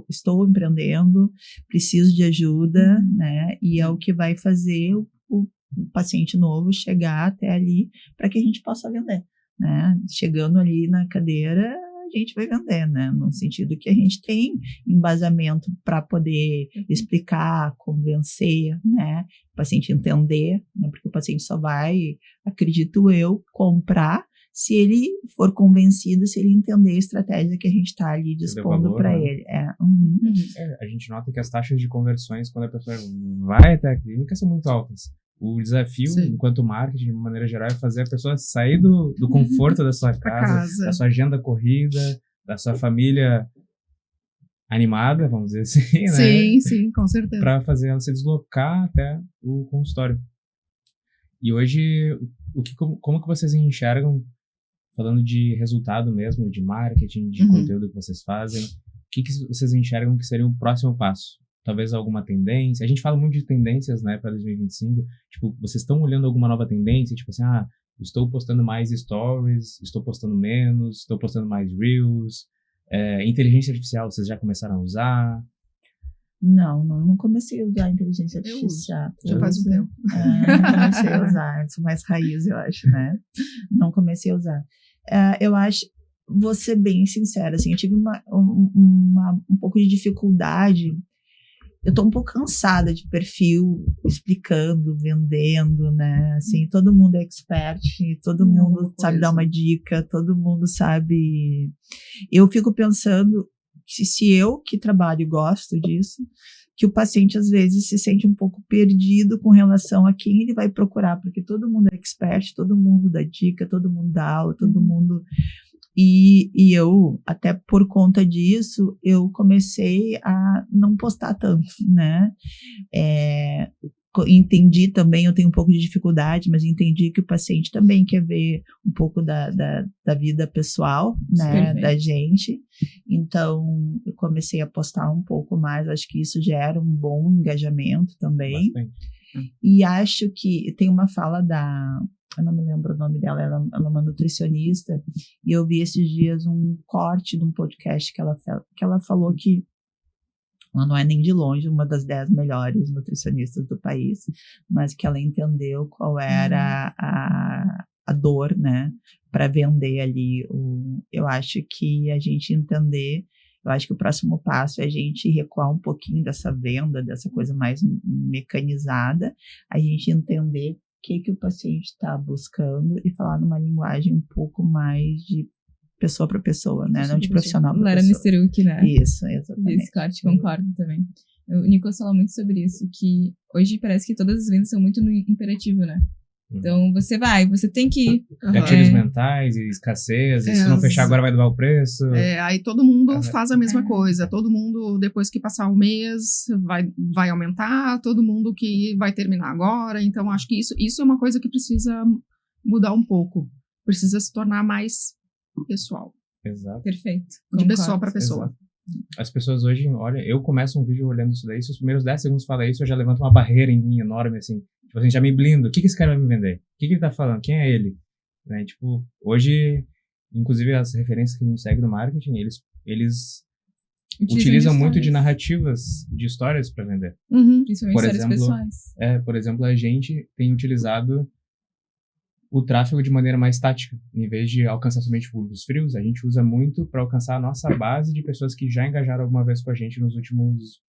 estou empreendendo, preciso de ajuda, né? E é o que vai fazer o paciente novo chegar até ali para que a gente possa vender, né? Chegando ali na cadeira, a gente vai vender, né? No sentido que a gente tem embasamento para poder explicar, convencer, né? O paciente entender, né? Porque o paciente só vai, acredito eu, comprar se ele for convencido, se ele entender a estratégia que a gente está ali dispondo para ele. A gente nota que as taxas de conversões, quando a pessoa vai até a clínica, são muito altas. O desafio, enquanto marketing, de uma maneira geral, é fazer a pessoa sair do conforto da sua casa, da sua agenda corrida, da sua família animada, vamos dizer assim, né? Sim, com certeza. Para fazer ela se deslocar até o consultório. E hoje, como que vocês enxergam, falando de resultado mesmo, de marketing, de conteúdo que vocês fazem, o que vocês enxergam que seria o próximo passo? Talvez alguma tendência. A gente fala muito de tendências, né, para 2025. Tipo, vocês estão olhando alguma nova tendência? Tipo assim, estou postando mais stories, estou postando menos, estou postando mais reels. Inteligência artificial, vocês já começaram a usar? Não comecei a usar inteligência artificial. Já faz um tempo. Não comecei a usar. Eu sou mais raiz, eu acho, né? Não comecei a usar. Eu acho, vou ser bem sincera, assim, eu tive um pouco de dificuldade. Eu tô um pouco cansada de perfil explicando, vendendo, né? Assim, todo mundo é expert, todo mundo sabe dar uma dica, todo mundo sabe. Eu fico pensando se eu, que trabalho e gosto disso, que o paciente às vezes se sente um pouco perdido com relação a quem ele vai procurar, porque todo mundo é expert, todo mundo dá dica, todo mundo dá aula, todo mundo... E eu, até por conta disso, eu comecei a não postar tanto, né? Entendi também, eu tenho um pouco de dificuldade, mas entendi que o paciente também quer ver um pouco da vida pessoal, né, da gente. Então, eu comecei a postar um pouco mais, acho que isso gera um bom engajamento também. Bastante. E acho que tem uma fala eu não me lembro o nome dela, ela é uma nutricionista, e eu vi esses dias um corte de um podcast que ela falou que ela não é nem de longe uma das 10 melhores nutricionistas do país, mas que ela entendeu qual era a dor, né, para vender ali. Eu acho que a gente entender, eu acho que o próximo passo é a gente recuar um pouquinho dessa venda, dessa coisa mais mecanizada, a gente entender o que o paciente está buscando e falar numa linguagem um pouco mais de pessoa para pessoa, né? Não de profissional para pessoa. Lara Nisteruk, né? Isso, exatamente. Esse corte, concordo também. O Nicolas fala muito sobre isso, que hoje parece que todas as vendas são muito no imperativo, né? Então, você tem que... Gatilhos mentais e escassez, e se não fechar agora vai dobrar o preço. Aí todo mundo faz a mesma coisa, todo mundo, depois que passar o mês, vai aumentar, todo mundo que vai terminar agora, então acho que isso é uma coisa que precisa mudar um pouco, precisa se tornar mais pessoal. Exato. Perfeito. De pessoa para pessoa. Exato. As pessoas hoje, olha, eu começo um vídeo olhando isso daí, se os primeiros 10 segundos fala isso, eu já levanto uma barreira em mim enorme, assim, tipo assim, já me blindo, o que esse cara vai me vender? O que ele tá falando? Quem é ele? Né? Tipo, hoje, inclusive as referências que a gente segue no marketing, eles utilizam muito de narrativas, de histórias para vender. Principalmente por histórias exemplo, pessoais. Por exemplo, a gente tem utilizado o tráfego de maneira mais tática. Em vez de alcançar somente públicos frios, a gente usa muito para alcançar a nossa base de pessoas que já engajaram alguma vez com a gente nos últimos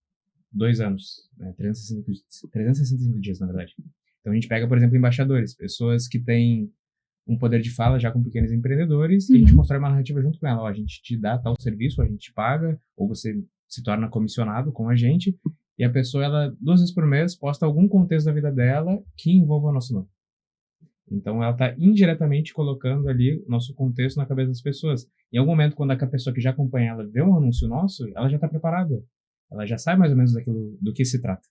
2 anos, né? 365 dias, na verdade. Então a gente pega, por exemplo, embaixadores, pessoas que têm um poder de fala já com pequenos empreendedores, e a gente constrói uma narrativa junto com ela. Ó, a gente te dá tal serviço, a gente te paga, ou você se torna comissionado com a gente, e a pessoa, ela 2 vezes por mês, posta algum contexto da vida dela que envolva o nosso nome. Então, ela está indiretamente colocando ali o nosso contexto na cabeça das pessoas. Em algum momento, quando a pessoa que já acompanha ela vê um anúncio nosso, ela já está preparada. Ela já sabe mais ou menos do que se trata.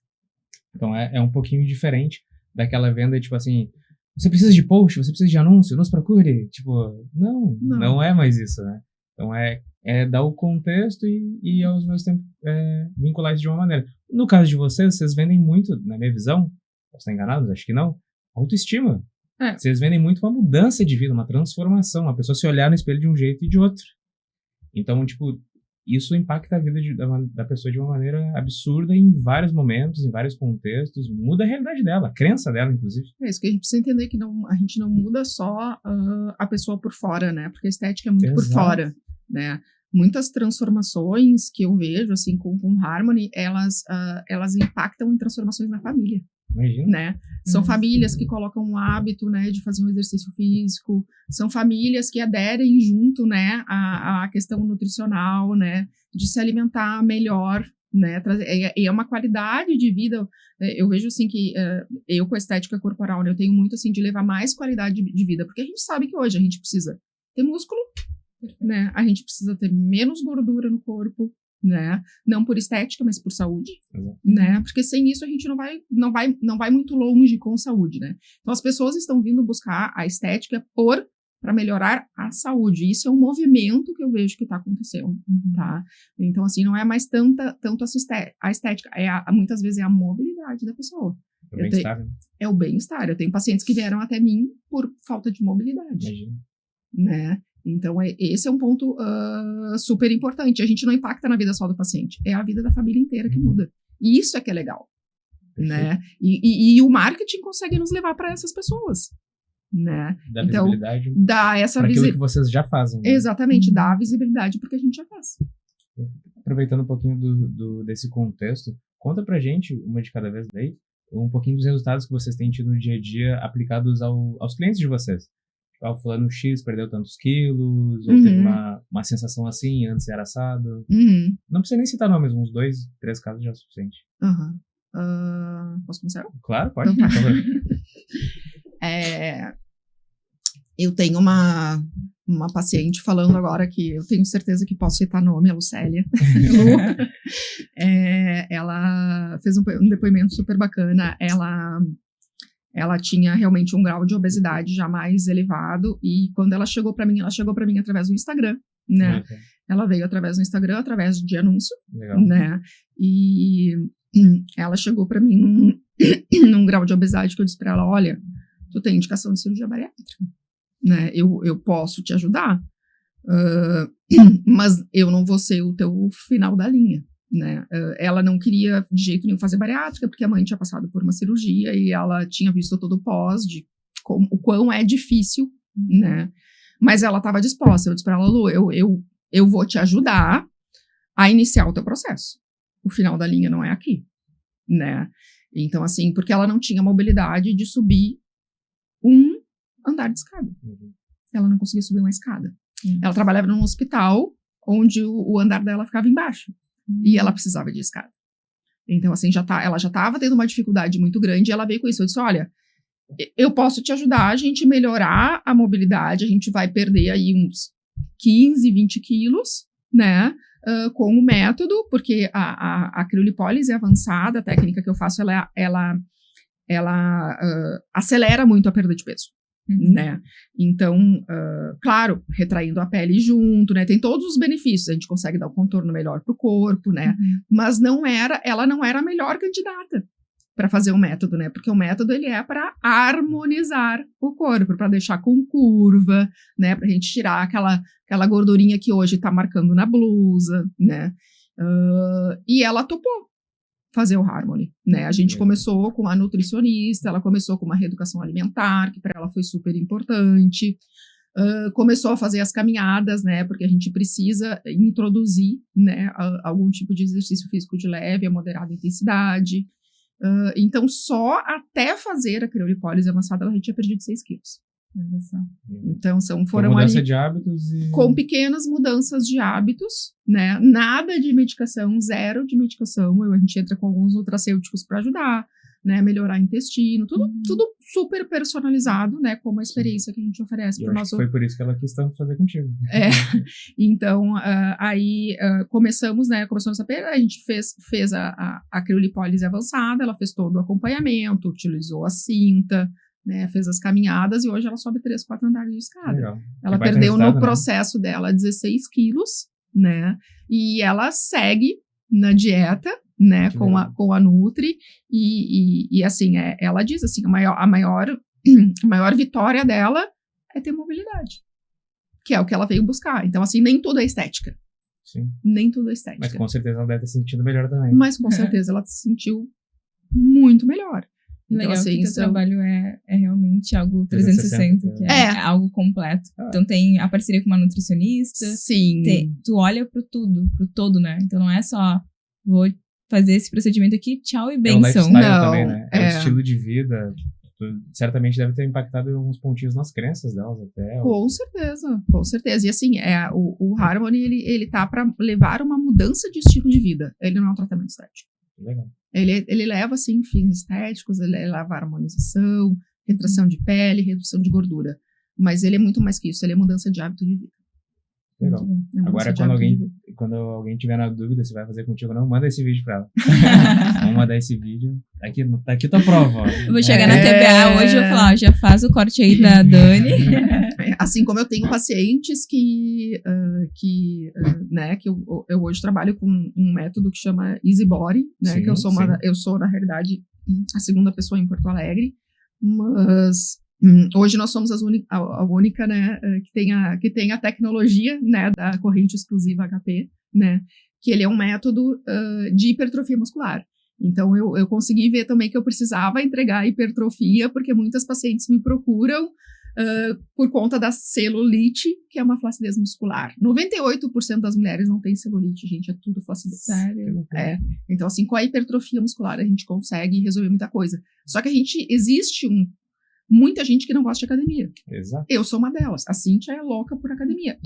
Então, é um pouquinho diferente daquela venda, tipo assim, você precisa de post, você precisa de anúncio, nos procure. Tipo, não é mais isso, né? Então, é dar o contexto e ao mesmo tempo, vincular isso de uma maneira. No caso de vocês vendem muito, na minha visão, posso estar enganado, acho que não, autoestima. Vocês vendem muito uma mudança de vida, uma transformação, a pessoa se olhar no espelho de um jeito e de outro. Então, tipo, isso impacta a vida da pessoa de uma maneira absurda em vários momentos, em vários contextos, muda a realidade dela, a crença dela, inclusive. É isso que a gente precisa entender, que a gente não muda só a pessoa por fora, né? Porque a estética é muito por fora, né? Muitas transformações que eu vejo, assim, com Harmony, elas impactam em transformações na família. Imagina. Né? São famílias que colocam um hábito, né, de fazer um exercício físico, são famílias que aderem junto, né, à questão nutricional, né, de se alimentar melhor, né, e é uma qualidade de vida. Eu vejo assim que eu com a estética corporal, né, eu tenho muito assim de levar mais qualidade de vida, porque a gente sabe que hoje a gente precisa ter músculo, né, a gente precisa ter menos gordura no corpo, né? Não por estética, mas por saúde, né? Porque sem isso a gente não vai muito longe com saúde, né? Então as pessoas estão vindo buscar a estética para melhorar a saúde. Isso é um movimento que eu vejo que está acontecendo, tá? Então assim, não é mais tanto a estética, muitas vezes é a mobilidade da pessoa. O bem-estar, né? É o bem-estar. Eu tenho pacientes que vieram até mim por falta de mobilidade. Imagina. Né? Então, esse é um ponto super importante. A gente não impacta na vida só do paciente, é a vida da família inteira que muda. E isso é que é legal. Né? E o marketing consegue nos levar para essas pessoas. Né? Dá visibilidade dá essa para aquilo que vocês já fazem. Né? Exatamente, dá visibilidade porque a gente já faz. Aproveitando um pouquino desse contexto, conta pra gente, uma de cada vez daí, um pouquinho dos resultados que vocês têm tido no dia a dia aplicados aos clientes de vocês. O fulano X perdeu tantos quilos, ou teve uma sensação assim, antes era assado. Não precisa nem citar nomes, uns 2, 3 casos já é o suficiente. Posso começar? Claro, pode. Então, tá. Eu tenho uma paciente falando agora que eu tenho certeza que posso citar nome, a Lucélia. Ela fez um depoimento super bacana. Ela tinha realmente um grau de obesidade já mais elevado, e quando ela chegou para mim através do Instagram, né? Okay. Ela veio através do Instagram, através de anúncio, legal, né? E ela chegou para mim num grau de obesidade que eu disse para ela, olha, tu tem indicação de cirurgia bariátrica, né? Eu posso te ajudar, mas eu não vou ser o teu final da linha. Né? Ela não queria de jeito nenhum fazer bariátrica, porque a mãe tinha passado por uma cirurgia e ela tinha visto todo o pós de o quão é difícil, né? Mas ela estava disposta. Eu disse para ela, Lu, eu vou te ajudar a iniciar o teu processo. O final da linha não é aqui, né? Então, assim, porque ela não tinha mobilidade de subir um andar de escada. Ela não conseguia subir uma escada. Ela trabalhava num hospital onde o andar dela ficava embaixo. E ela precisava de escada. Então, assim, ela já estava tendo uma dificuldade muito grande, e ela veio com isso. Eu disse, olha, eu posso te ajudar a gente melhorar a mobilidade, a gente vai perder aí uns 15, 20 quilos, né, com o método, porque a criolipólise avançada, a técnica que eu faço, ela acelera muito a perda de peso, né, então, claro, retraindo a pele junto, né, tem todos os benefícios, a gente consegue dar um contorno melhor pro corpo, né, mas ela não era a melhor candidata para fazer o método, né? Porque o método ele é para harmonizar o corpo, para deixar com curva, né? Para a gente tirar aquela gordurinha que hoje está marcando na blusa, né? E ela topou fazer o Harmony, né? A gente começou com a nutricionista, ela começou com uma reeducação alimentar, que para ela foi super importante. Começou a fazer as caminhadas, né? Porque a gente precisa introduzir, né? Algum tipo de exercício físico de leve a moderada intensidade. Então, só até fazer a criolipólise avançada, ela já tinha perdido 6 quilos. Então, foram mudança ali, de hábitos com pequenas mudanças de hábitos, né? Nada de medicação, zero de medicação. A gente entra com alguns nutracêuticos para ajudar, né? Melhorar o intestino, tudo super personalizado, né? Como a experiência que a gente oferece para o nosso... Foi por isso que ela quis tanto fazer contigo. Então, aí começamos a gente fez a criolipólise avançada, ela fez todo o acompanhamento, utilizou a cinta, né, fez as caminhadas e hoje ela sobe 3, 4 andares de escada. Legal. Ela perdeu no processo dela 16 quilos, né, e ela segue na dieta, né, com a Nutri, e assim, ela diz assim, a maior vitória dela é ter mobilidade, que é o que ela veio buscar. Então, assim, nem tudo é estética. Sim. Nem tudo é estética. Mas com certeza ela deve ter sentido melhor também. Mas com certeza ela se sentiu muito melhor. Legal, então, assim, que o teu trabalho é realmente algo 360, que é algo completo. Então tem a parceria com uma nutricionista. Sim. Tu olha pro todo, né? Então não é só, vou fazer esse procedimento aqui, tchau e benção. É um lifestyle também, né? É o estilo de vida. Certamente deve ter impactado alguns pontinhos nas crenças delas até. Com certeza. E assim, o Harmony, ele tá para levar uma mudança de estilo de vida. Ele não é um tratamento estético. Legal. Ele leva, assim, fins estéticos, ele leva harmonização, retração de pele, redução de gordura. Mas ele é muito mais que isso, ele é mudança de hábito de vida. Legal. Agora, quando alguém tiver na dúvida se vai fazer contigo ou não, manda esse vídeo pra ela. Vamos mandar esse vídeo. Tá aqui tua prova. Ó. Eu vou chegar na TBA hoje e vou falar, já faz o corte aí da Dani. Assim como eu tenho pacientes né, que eu hoje trabalho com um método que chama Easy Body, né, sim, que eu sou, na realidade, a segunda pessoa em Porto Alegre, mas... hoje nós somos a única, né, que tem a tecnologia, né, da corrente exclusiva HP, né, que ele é um método de hipertrofia muscular. Então, eu consegui ver também que eu precisava entregar hipertrofia, porque muitas pacientes me procuram por conta da celulite, que é uma flacidez muscular. 98% das mulheres não tem celulite, gente, é tudo flacidez. Sério? Então, assim, com a hipertrofia muscular a gente consegue resolver muita coisa. Só que existe muita gente que não gosta de academia. Exato. Eu sou uma delas. A Cíntia é louca por academia.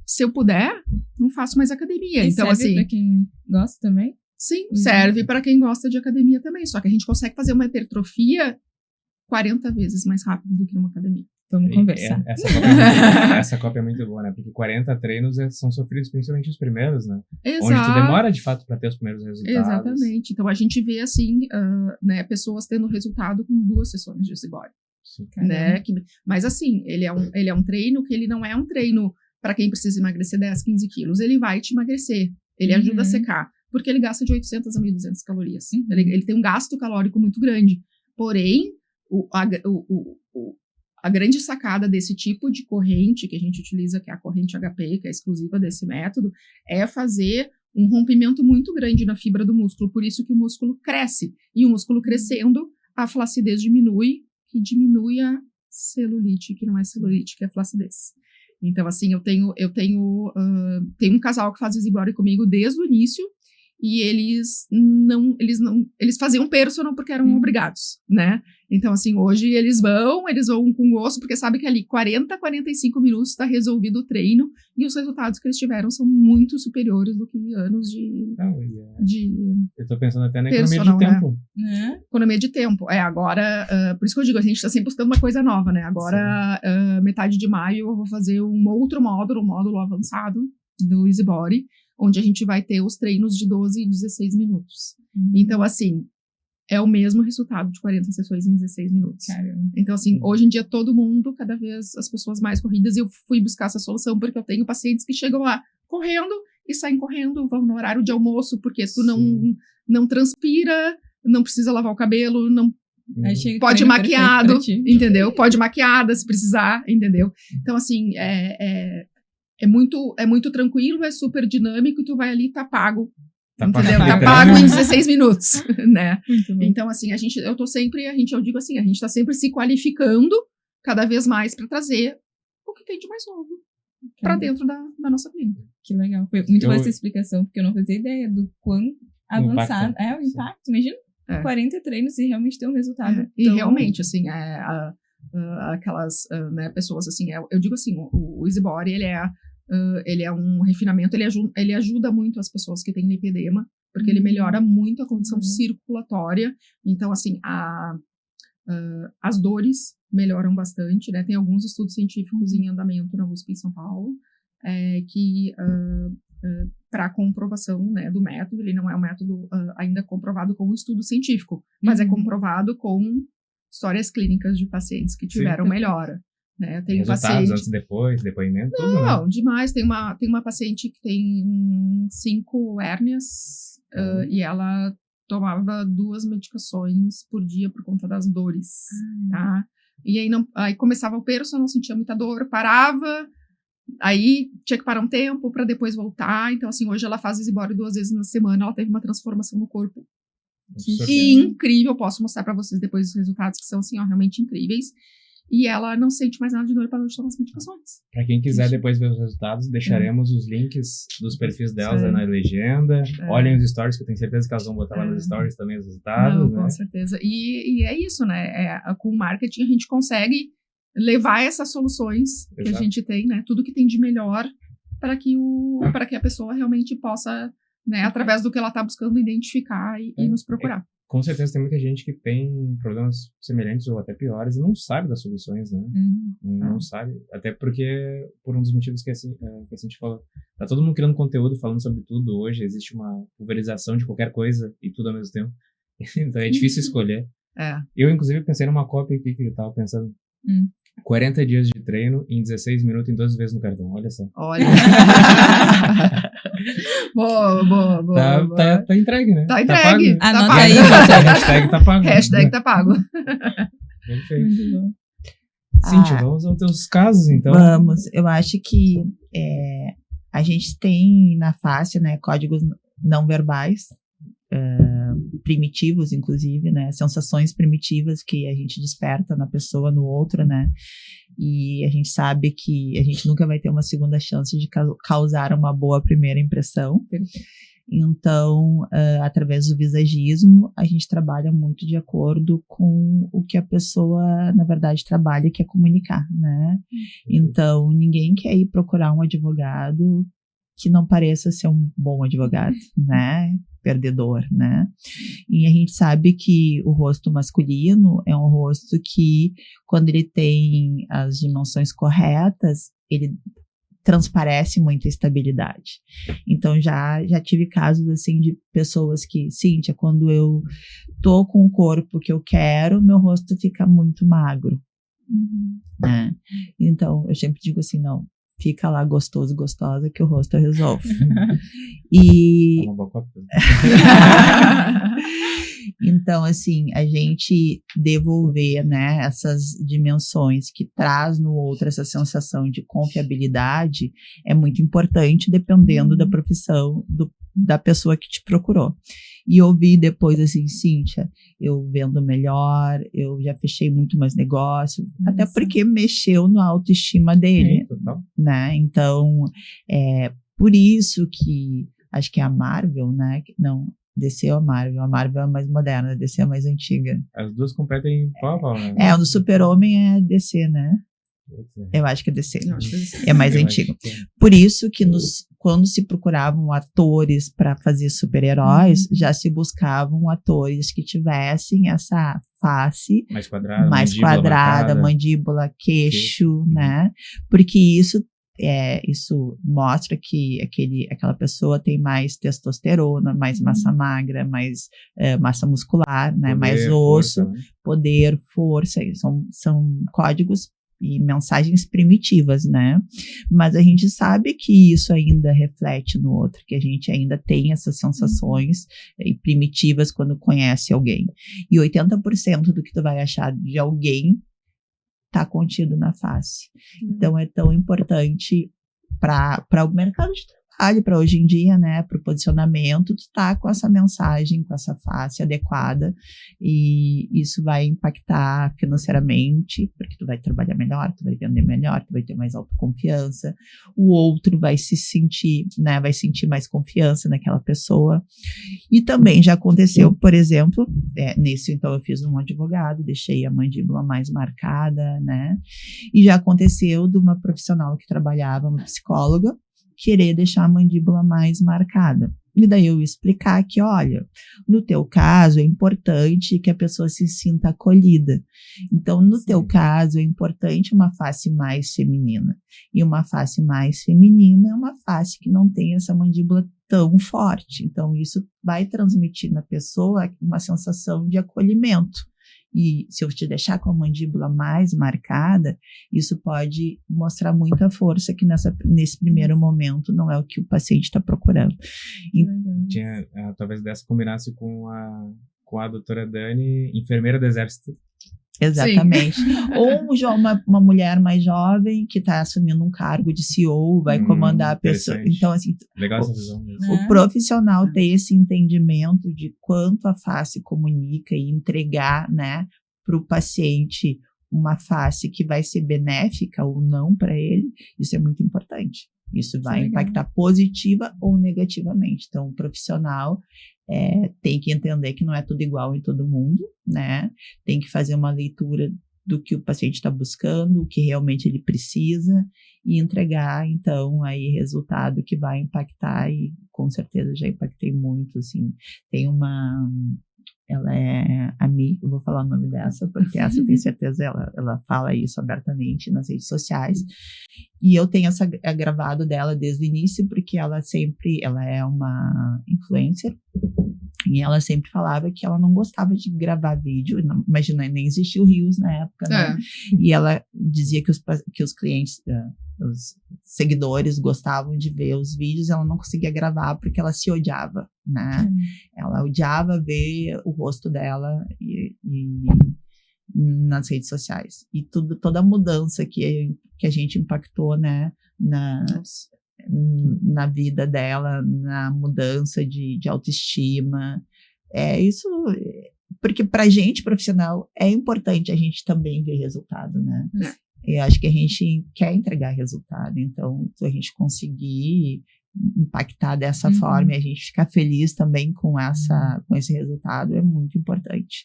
Se eu puder, não faço mais academia. E então, serve assim, pra quem gosta também? Sim, serve para quem gosta de academia também. Só que a gente consegue fazer uma hipertrofia 40 vezes mais rápido do que numa academia. Vamos conversar. Essa cópia é muito boa, né? Porque 40 treinos são sofridos, principalmente os primeiros, né? Exato. Onde tu demora, de fato, para ter os primeiros resultados. Exatamente. Então, a gente vê, assim, né, pessoas tendo resultado com 2 sessões de Easy Body. Sim. Né? Mas, assim, ele é um treino que ele não é um treino para quem precisa emagrecer 10, 15 quilos. Ele vai te emagrecer. Ele ajuda a secar. Porque ele gasta de 800 a 1.200 calorias. Ele tem um gasto calórico muito grande. Porém, a grande sacada desse tipo de corrente que a gente utiliza, que é a corrente HP, que é exclusiva desse método, é fazer um rompimento muito grande na fibra do músculo. Por isso que o músculo cresce. E o músculo crescendo, a flacidez diminui, que diminui a celulite, que não é celulite, que é flacidez. Então, assim, eu tenho um casal que faz Easy Body comigo desde o início, e eles faziam personal porque eram obrigados, né? Então, assim, hoje eles vão com gosto, porque sabe que ali 40, 45 minutos está resolvido o treino, e os resultados que eles tiveram são muito superiores do que anos eu tô pensando até na personal, economia de tempo. Né? Economia de tempo. Agora, por isso que eu digo, a gente está sempre buscando uma coisa nova, né? Agora, metade de maio, eu vou fazer um outro módulo, um módulo avançado do EasyBody, onde a gente vai ter os treinos de 12 e 16 minutos. Então, assim, é o mesmo resultado de 40 sessões em 16 minutos. Caramba. Então, assim, hoje em dia todo mundo, cada vez as pessoas mais corridas, eu fui buscar essa solução porque eu tenho pacientes que chegam lá correndo e saem correndo, vão no horário de almoço, porque tu não transpira, não precisa lavar o cabelo, não pode ir maquiado, entendeu? Pode ir maquiada se precisar, entendeu? Então, assim, é muito tranquilo, é super dinâmico, e tu vai ali e tá pago. Entendeu? Tá pago em 16 minutos, né? Então, assim, eu digo assim, a gente tá sempre se qualificando cada vez mais para trazer o que tem de mais novo para dentro da nossa clínica. Que legal. Foi muito boa essa explicação, porque eu não fazia ideia do quão avançado o impacto. Imagina 40 treinos e realmente ter um resultado. E realmente, assim, aquelas pessoas, assim, eu digo assim, o EasyBody, ele é um refinamento, ele ajuda muito as pessoas que têm lipedema, porque ele melhora muito a condição circulatória. Então, assim, as dores melhoram bastante, né? Tem alguns estudos científicos em andamento na USP em São Paulo, que para comprovação, né, do método, ele não é um método ainda comprovado com um estudo científico, mas é comprovado com histórias clínicas de pacientes que tiveram melhora. Né? Tem resultados antes e depois, depoimento, tudo, não, demais. Tem uma paciente que tem 5 hérnias e ela tomava 2 medicações por dia por conta das dores, tá? E aí começava o personal, não sentia muita dor, parava, aí tinha que parar um tempo para depois voltar. Então, assim, hoje ela faz EasyBody 2 vezes na semana, ela teve uma transformação no corpo incrível. Eu posso mostrar para vocês depois os resultados, que são, assim, realmente incríveis. E ela não sente mais nada de dor para de tomar as medicações. Para quem quiser depois ver os resultados, deixaremos os links dos perfis delas na legenda. Olhem os stories, que eu tenho certeza que elas vão botar lá nos stories também os resultados. Não, com certeza. E é isso, né? Com o marketing a gente consegue levar essas soluções que a gente tem, né? Tudo que tem de melhor para que a pessoa realmente possa, né, através do que ela está buscando, identificar e nos procurar. Com certeza tem muita gente que tem problemas semelhantes ou até piores e não sabe das soluções, né? Não sabe. Até porque, por um dos motivos que a gente falou, tá todo mundo criando conteúdo, falando sobre tudo hoje, existe uma pulverização de qualquer coisa e tudo ao mesmo tempo. Então é difícil escolher. Eu, inclusive, pensei numa cópia aqui que eu tava pensando. 40 dias de treino em 16 minutos em 12 vezes no cartão, olha só. Olha. Boa. Tá entregue, né? Tá entregue. Anota tá aí, hashtag tá pago. Hashtag tá pago. Perfeito. Cíntia, vamos aos teus casos, então. Vamos. Eu acho que a gente tem na face, né, códigos não verbais, primitivos, inclusive, né, sensações primitivas que a gente desperta na pessoa, no outro, né, e a gente sabe que a gente nunca vai ter uma segunda chance de causar uma boa primeira impressão. Então, através do visagismo, a gente trabalha muito de acordo com o que a pessoa, na verdade, trabalha, que é comunicar, né? Então, ninguém quer ir procurar um advogado que não pareça ser um bom advogado, né? Perdedor, né? E a gente sabe que o rosto masculino é um rosto que, quando ele tem as dimensões corretas, ele transparece muita estabilidade. Então, já tive casos, assim, de pessoas que, Cíntia, quando eu tô com o corpo que eu quero, meu rosto fica muito magro. Né? Então, eu sempre digo assim, não, fica lá gostoso, gostosa, que o rosto eu resolvo. E... Então, assim, a gente devolver, né, essas dimensões que traz no outro essa sensação de confiabilidade é muito importante, dependendo da profissão da pessoa que te procurou. E ouvir depois, assim, Cíntia, eu vendo melhor, eu já fechei muito mais negócio, até porque mexeu na autoestima dele, né? Então, por isso que acho que é a Marvel, né? Não, DC ou a Marvel? A Marvel é a mais moderna, a DC é a mais antiga. As duas competem pau a pau, né? O do Super-Homem é DC, né? Eu acho que é DC. É mais antigo. Por isso que quando se procuravam atores para fazer super-heróis, já se buscavam atores que tivessem essa face mais quadrada, mandíbula, queixo, né? Porque isso mostra que aquela pessoa tem mais testosterona, mais massa magra, mais massa muscular, né? Poder, mais osso, força, né? Poder, força. São códigos e mensagens primitivas, né? Mas a gente sabe que isso ainda reflete no outro, que a gente ainda tem essas sensações primitivas quando conhece alguém. E 80% do que tu vai achar de alguém está contido na face. Então é tão importante para o mercado de trabalho, para hoje em dia, né, para o posicionamento, tu tá com essa mensagem, com essa face adequada, e isso vai impactar financeiramente, porque tu vai trabalhar melhor, tu vai vender melhor, tu vai ter mais autoconfiança, o outro vai se sentir, né, vai sentir mais confiança naquela pessoa. E também já aconteceu, por exemplo, nisso então eu fiz um advogado, deixei a mandíbula mais marcada, né, e já aconteceu de uma profissional que trabalhava, uma psicóloga, querer deixar a mandíbula mais marcada. E daí eu explicar que, olha, no teu caso é importante que a pessoa se sinta acolhida. Então, no teu caso é importante uma face mais feminina. E uma face mais feminina é uma face que não tem essa mandíbula tão forte. Então, isso vai transmitir na pessoa uma sensação de acolhimento. E se eu te deixar com a mandíbula mais marcada, isso pode mostrar muita força que nesse primeiro momento não é o que o paciente está procurando. Talvez dessa combinasse com a doutora Dani, enfermeira do Exército. Exatamente. Ou uma mulher mais jovem que está assumindo um cargo de CEO, vai comandar a pessoa. Então, assim, legal essa visão mesmo. O profissional ter esse entendimento de quanto a face comunica e entregar, né, para o paciente uma face que vai ser benéfica ou não para ele, isso é muito importante. Isso vai impactar positiva ou negativamente. Então, o profissional tem que entender que não é tudo igual em todo mundo, né? Tem que fazer uma leitura do que o paciente está buscando, o que realmente ele precisa, e entregar, então, aí resultado que vai impactar, e com certeza já impactei muito, assim. Tem ela é amiga, eu vou falar o nome dessa, porque essa eu tenho certeza, ela fala isso abertamente nas redes sociais, e eu tenho gravado dela desde o início, porque ela é uma influencer, e ela sempre falava que ela não gostava de gravar vídeo, imagina, nem existia o Reels na época, né? E ela dizia que os clientes, os seguidores gostavam de ver os vídeos, ela não conseguia gravar porque ela se odiava, né? Ela odiava ver o rosto dela e nas redes sociais. E toda a mudança que a gente impactou, né, na vida dela, na mudança de autoestima. Isso, porque pra gente, profissional, é importante a gente também ver resultado, né? Eu acho que a gente quer entregar resultado, então se a gente conseguir impactar dessa forma e a gente ficar feliz também com esse resultado é muito importante.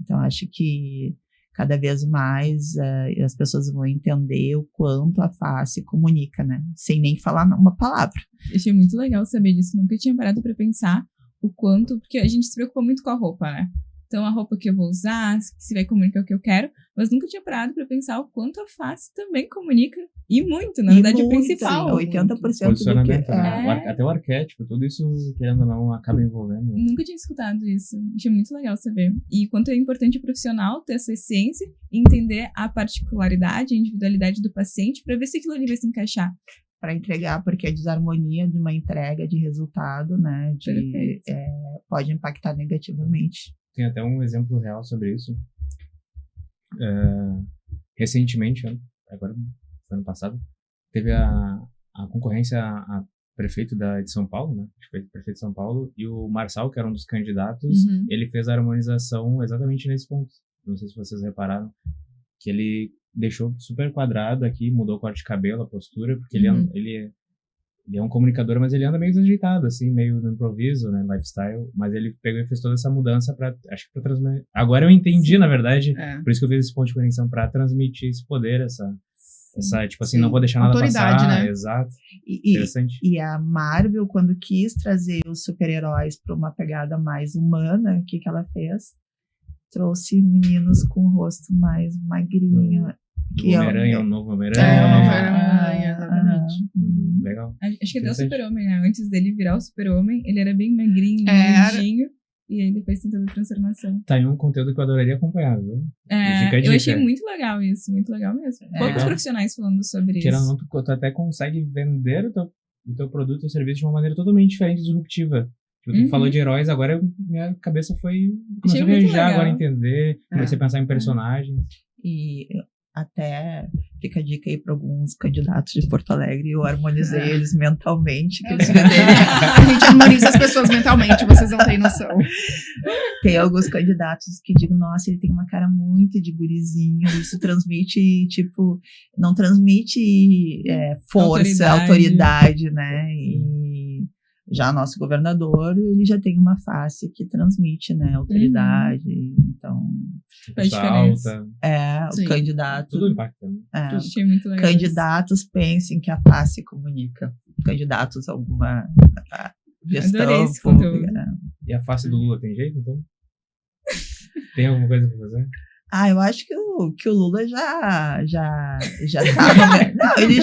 Então acho que cada vez mais as pessoas vão entender o quanto a face comunica, né? Sem nem falar uma palavra. Eu achei muito legal saber disso, nunca tinha parado para pensar o quanto, porque a gente se preocupa muito com a roupa, né? Então, a roupa que eu vou usar, se vai comunicar o que eu quero, mas nunca tinha parado para pensar o quanto a face também comunica, e muito, na verdade, muito, o principal. 80% posicionamento, né? Até o arquétipo, tudo isso, querendo ou não, acaba envolvendo. Né? Nunca tinha escutado isso, achei muito legal saber. E quanto é importante o profissional ter essa essência e entender a particularidade, a individualidade do paciente, para ver se aquilo ali vai se encaixar. Para entregar, porque a desarmonia de uma entrega de resultado, né, pode impactar negativamente. Tem até um exemplo real sobre isso. Recentemente, agora ano passado, teve a concorrência a prefeito de São Paulo, né? Acho que foi prefeito de São Paulo, e o Marçal, que era um dos candidatos, ele fez a harmonização exatamente nesse ponto. Não sei se vocês repararam, que ele deixou super quadrado aqui, mudou o corte de cabelo, a postura, porque ele Ele é um comunicador, mas ele anda meio desajeitado, assim, meio no improviso, né, lifestyle. Mas ele pegou e fez toda essa mudança acho que pra transmitir. Agora eu entendi, na verdade, por isso que eu fiz esse ponto de conexão, pra transmitir esse poder, essa tipo assim, não vou deixar nada autoridade, passar. Né? Exato. Interessante. E a Marvel, quando quis trazer os super-heróis pra uma pegada mais humana, o que ela fez? Trouxe meninos com o rosto mais magrinho. O Homem-Aranha, o novo Homem-Aranha. O novo Homem-Aranha, exatamente. Legal. Acho que até o Super-Homem, né? Antes dele virar o Super-Homem, ele era bem magrinho, gordinho. E aí depois tem toda a transformação. Tá aí um conteúdo que eu adoraria acompanhar, viu? Eu achei muito legal isso, muito legal mesmo. Poucos profissionais falando sobre isso. Tu até consegue vender o teu produto ou serviço de uma maneira totalmente diferente e disruptiva. Tipo, tu falou de heróis, agora minha cabeça começou a viajar, agora entender, comecei a pensar em personagens. E até fica a dica aí para alguns candidatos de Porto Alegre, eu harmonizei eles mentalmente. Que eles a gente harmoniza as pessoas mentalmente, vocês não têm noção. Tem alguns candidatos que digam, nossa, ele tem uma cara muito de gurizinho, isso transmite, tipo, não transmite força, autoridade, né? E já nosso governador, ele já tem uma face que transmite, né, autoridade, então... Faz diferença. O candidato... Tudo impacta, né? Achei muito legal. Candidatos pensem que a face comunica. Candidatos a alguma gestão pública. Né? E a face do Lula tem jeito, então? Tem alguma coisa pra fazer? Eu acho que o Lula já tá... Não, ele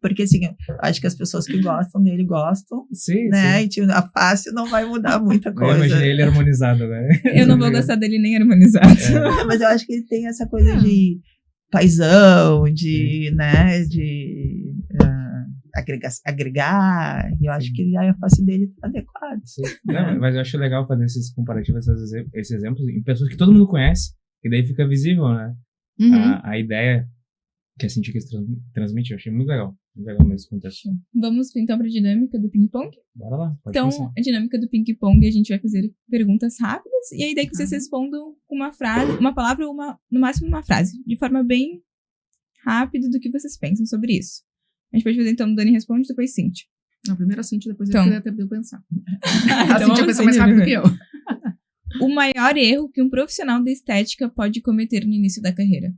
porque assim, acho que as pessoas que gostam dele gostam, né? Sim. E a face não vai mudar muita coisa. Eu imaginei ele harmonizado, né? Eu não vou gostar dele nem harmonizado. Mas eu acho que ele tem essa coisa de paisão, né? De agregar, e eu acho que a face dele tá adequada. Não, mas eu acho legal fazer esses comparativos, esses exemplos em pessoas que todo mundo conhece, e daí fica visível, né? A ideia que a Cintia transmite, eu achei muito legal. Muito legal mesmo esse contexto. Vamos então para a dinâmica do ping-pong? Bora lá. Então, a dinâmica do ping-pong, a gente vai fazer perguntas rápidas, e a ideia é que vocês respondam com uma frase, uma palavra ou no máximo uma frase, de forma bem rápida do que vocês pensam sobre isso. A gente pode fazer então, Dani responde, depois Cintia. Não, primeiro a Cintia, depois então, eu queria até pensar. A Cintia pensou mais rápido que eu. O maior erro que um profissional da estética pode cometer no início da carreira?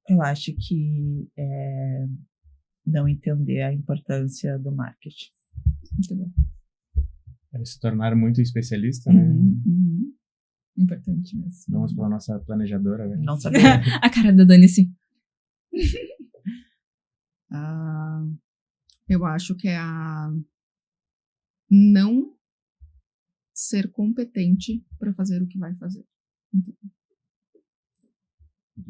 Eu acho que não entender a importância do marketing. Muito bom. Se tornar muito especialista, né? Importante mesmo. Vamos pela nossa planejadora, né? Não sabia. A cara da Dani, sim. Eu acho que é não ser competente para fazer o que vai fazer. Muito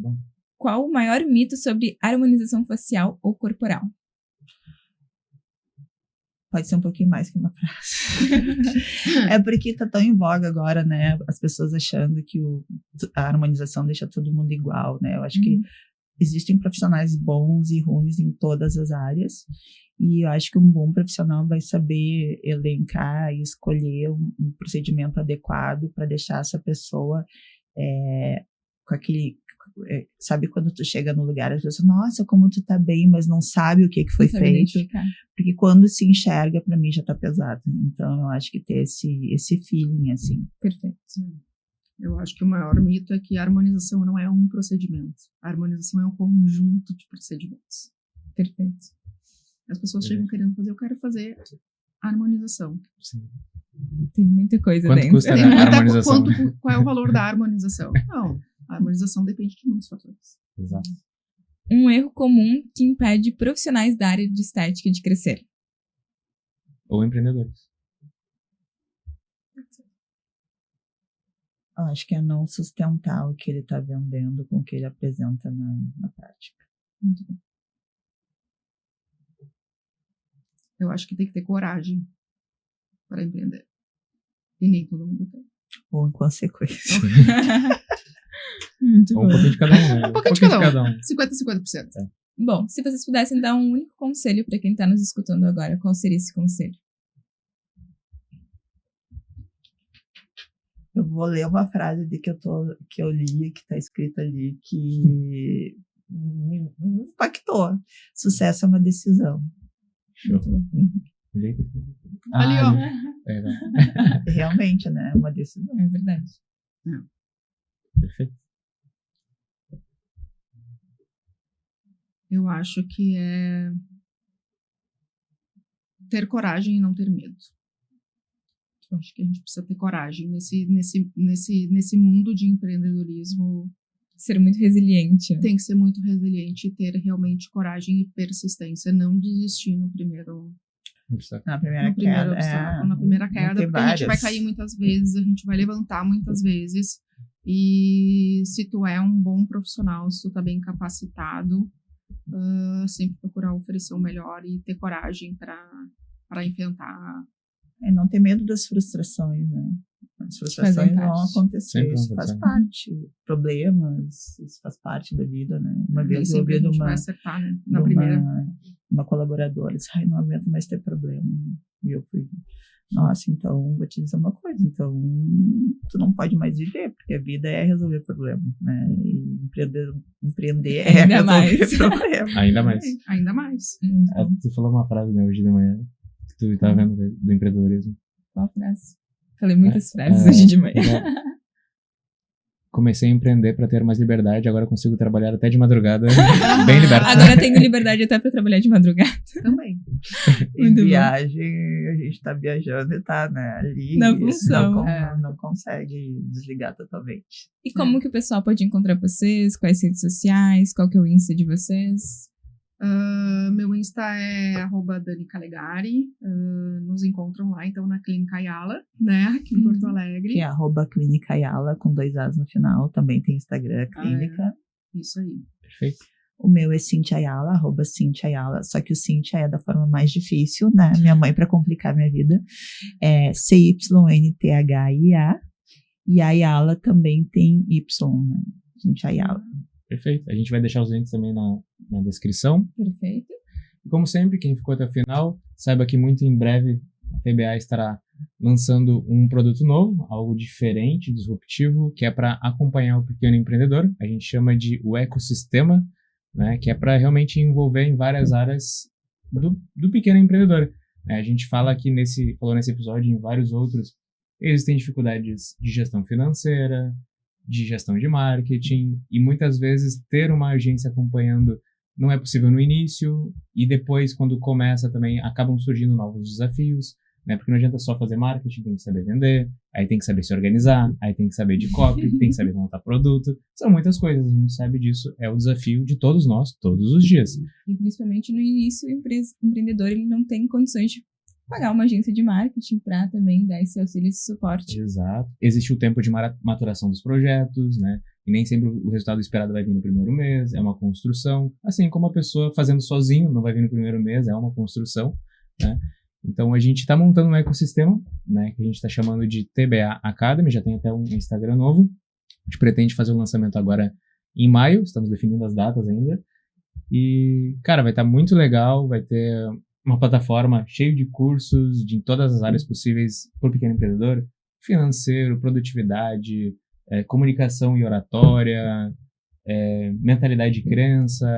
bom. Qual o maior mito sobre harmonização facial ou corporal? Pode ser um pouquinho mais que uma frase. É porque tá tão em voga agora, né? As pessoas achando que a harmonização deixa todo mundo igual, né? Eu acho que existem profissionais bons e ruins em todas as áreas. E eu acho que um bom profissional vai saber elencar e escolher um procedimento adequado para deixar essa pessoa com aquele... Sabe quando tu chega no lugar, as pessoas, nossa, como tu tá bem, mas não sabe o que foi feito. Porque quando se enxerga, pra mim já tá pesado. Então, eu acho que ter esse feeling, assim. Perfeito. Eu acho que o maior mito é que a harmonização não é um procedimento. A harmonização é um conjunto de procedimentos. Perfeito. As pessoas chegam querendo fazer, eu quero fazer a harmonização. Sim. Tem muita coisa Quanto dentro. Custa a harmonização? Qual é o valor da harmonização? Não. A harmonização depende de muitos fatores. Exato. Um erro comum que impede profissionais da área de estética de crescer. Ou empreendedores. Acho que é não sustentar o que ele está vendendo com o que ele apresenta na prática. Muito bom. Eu acho que tem que ter coragem para empreender. E nem todo mundo tem. Ou em consequência. Muito Ou bom. um pouquinho de cada um. Né? Um pouquinho de cada um. 50-50%. Bom, se vocês pudessem dar um único conselho para quem está nos escutando agora, qual seria esse conselho? Eu vou ler uma frase que eu li, que está escrita ali, que me impactou. Sucesso é uma decisão. Show. Ali, ó. Realmente, né? É uma decisão. É verdade. Perfeito. Eu acho que é ter coragem e não ter medo. Eu acho que a gente precisa ter coragem nesse mundo de empreendedorismo. Ser muito resiliente. Tem que ser muito resiliente e ter realmente coragem e persistência, não desistir no primeiro Na primeira obstáculo, na primeira queda, porque a gente vai cair muitas vezes, a gente vai levantar muitas vezes, e se tu é um bom profissional, se tu tá bem capacitado, sempre procurar oferecer o melhor e ter coragem para enfrentar. Não ter medo das frustrações, né? As frustrações vão acontecer, isso faz parte. Problemas, isso faz parte da vida, né? Uma vez eu ouvi de uma colaboradora, disse, não aguento mais ter problema. E eu fui, nossa, então vou te dizer uma coisa, então tu não pode mais viver, porque a vida é resolver problemas, né? E empreender é ainda resolver problemas. Ainda mais. Ainda mais. Tu falou uma frase, né, hoje de manhã, que tu estava vendo do empreendedorismo. Qual frase? Falei muitas frases hoje de manhã. Comecei a empreender para ter mais liberdade, agora consigo trabalhar até de madrugada, bem liberto. Agora tenho liberdade até para trabalhar de madrugada. Também. Em viagem, a gente tá viajando e tá, né, ali. Na função. Não consegue desligar totalmente. E como que o pessoal pode encontrar vocês? Quais redes sociais? Qual que é o Insta de vocês? Meu Insta é @Dani Calegari. Nos encontram lá, então, na Clínica Ayala, né, aqui em Porto Alegre. Que é @Clínica Ayala, com 2 As no final. Também tem Instagram, Clínica. Isso aí. Perfeito. O meu é Cintia Ayala, @Cintia Ayala, só que o Cintia é da forma mais difícil, né? Minha mãe, para complicar minha vida, é CYNTHIA, e a Ayala também tem Y, né? Cintia Ayala. Perfeito. A gente vai deixar os links também na descrição. Perfeito. E como sempre, quem ficou até o final, saiba que muito em breve a TBA estará lançando um produto novo, algo diferente, disruptivo, que é para acompanhar o pequeno empreendedor. A gente chama de o ecossistema, né, que é para realmente envolver em várias áreas do pequeno empreendedor. A gente fala aqui falou nesse episódio e em vários outros, existem dificuldades de gestão financeira, de gestão de marketing, e muitas vezes ter uma agência acompanhando não é possível no início, e depois, quando começa também, acabam surgindo novos desafios, né? Porque não adianta só fazer marketing, tem que saber vender, aí tem que saber se organizar, aí tem que saber de copy, tem que saber montar produto, são muitas coisas, a gente sabe disso, é o desafio de todos nós, todos os dias. E principalmente no início, o empreendedor ele não tem condições de pagar uma agência de marketing para também dar esse auxílio, esse suporte. Exato. Existe o tempo de maturação dos projetos, né? E nem sempre o resultado esperado vai vir no primeiro mês, é uma construção. Assim como a pessoa fazendo sozinho não vai vir no primeiro mês, é uma construção, né? Então a gente está montando um ecossistema, né? Que a gente está chamando de TBA Academy, já tem até um Instagram novo. A gente pretende fazer o lançamento agora em maio, estamos definindo as datas ainda. E, cara, vai estar muito legal, vai ter uma plataforma cheia de cursos de todas as áreas possíveis para o pequeno empreendedor, financeiro, produtividade, comunicação e oratória, mentalidade de crença,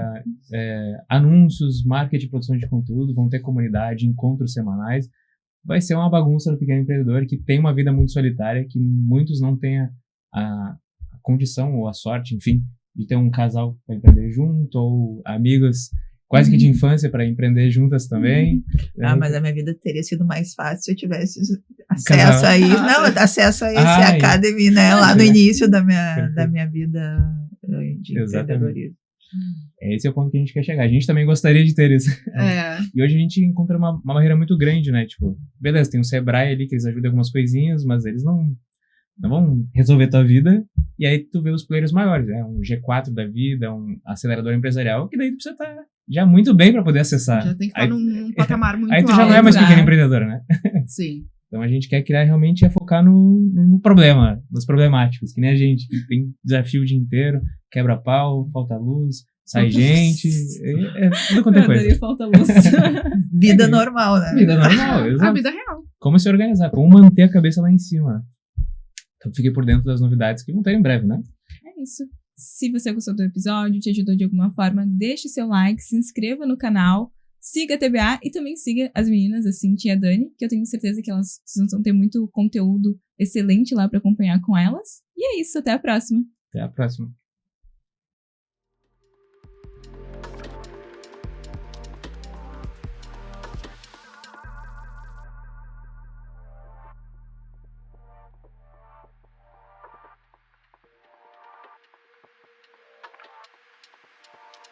anúncios, marketing, produção de conteúdo, vão ter comunidade, encontros semanais. Vai ser uma bagunça do pequeno empreendedor que tem uma vida muito solitária, que muitos não têm a condição ou a sorte, enfim, de ter um casal para empreender junto, ou amigos quase que de infância para empreender juntas também. Mas a minha vida teria sido mais fácil se eu tivesse acesso a isso. Acesso a esse Academy, né? Lá no início da minha vida de empreendedorismo. Esse é o ponto que a gente quer chegar. A gente também gostaria de ter isso. E hoje a gente encontra uma barreira muito grande, né? Tipo, beleza, tem o Sebrae ali que eles ajudam algumas coisinhas, mas eles não vão resolver tua vida. E aí tu vê os players maiores, né? Um G4 da vida, um acelerador empresarial, que daí tu precisa estar já muito bem para poder acessar. Já tem que estar num patamar muito alto. Aí tu já não é mais pequeno empreendedor, né? Sim. Então a gente quer criar realmente é focar no problema, nos problemáticos, que nem a gente, que tem desafio o dia inteiro, quebra pau, falta luz, sai gente, tudo quanto é coisa. Falta luz. Vida normal, né? Vida normal, exato. A vida real. Como se organizar, como manter a cabeça lá em cima. Então fique por dentro das novidades que vão ter em breve, né? É isso. Se você gostou do episódio, te ajudou de alguma forma, deixe seu like, se inscreva no canal, siga a TBA e também siga as meninas, a Cintia e a Dani, que eu tenho certeza que vocês vão ter muito conteúdo excelente lá para acompanhar com elas. E é isso, até a próxima. Até a próxima.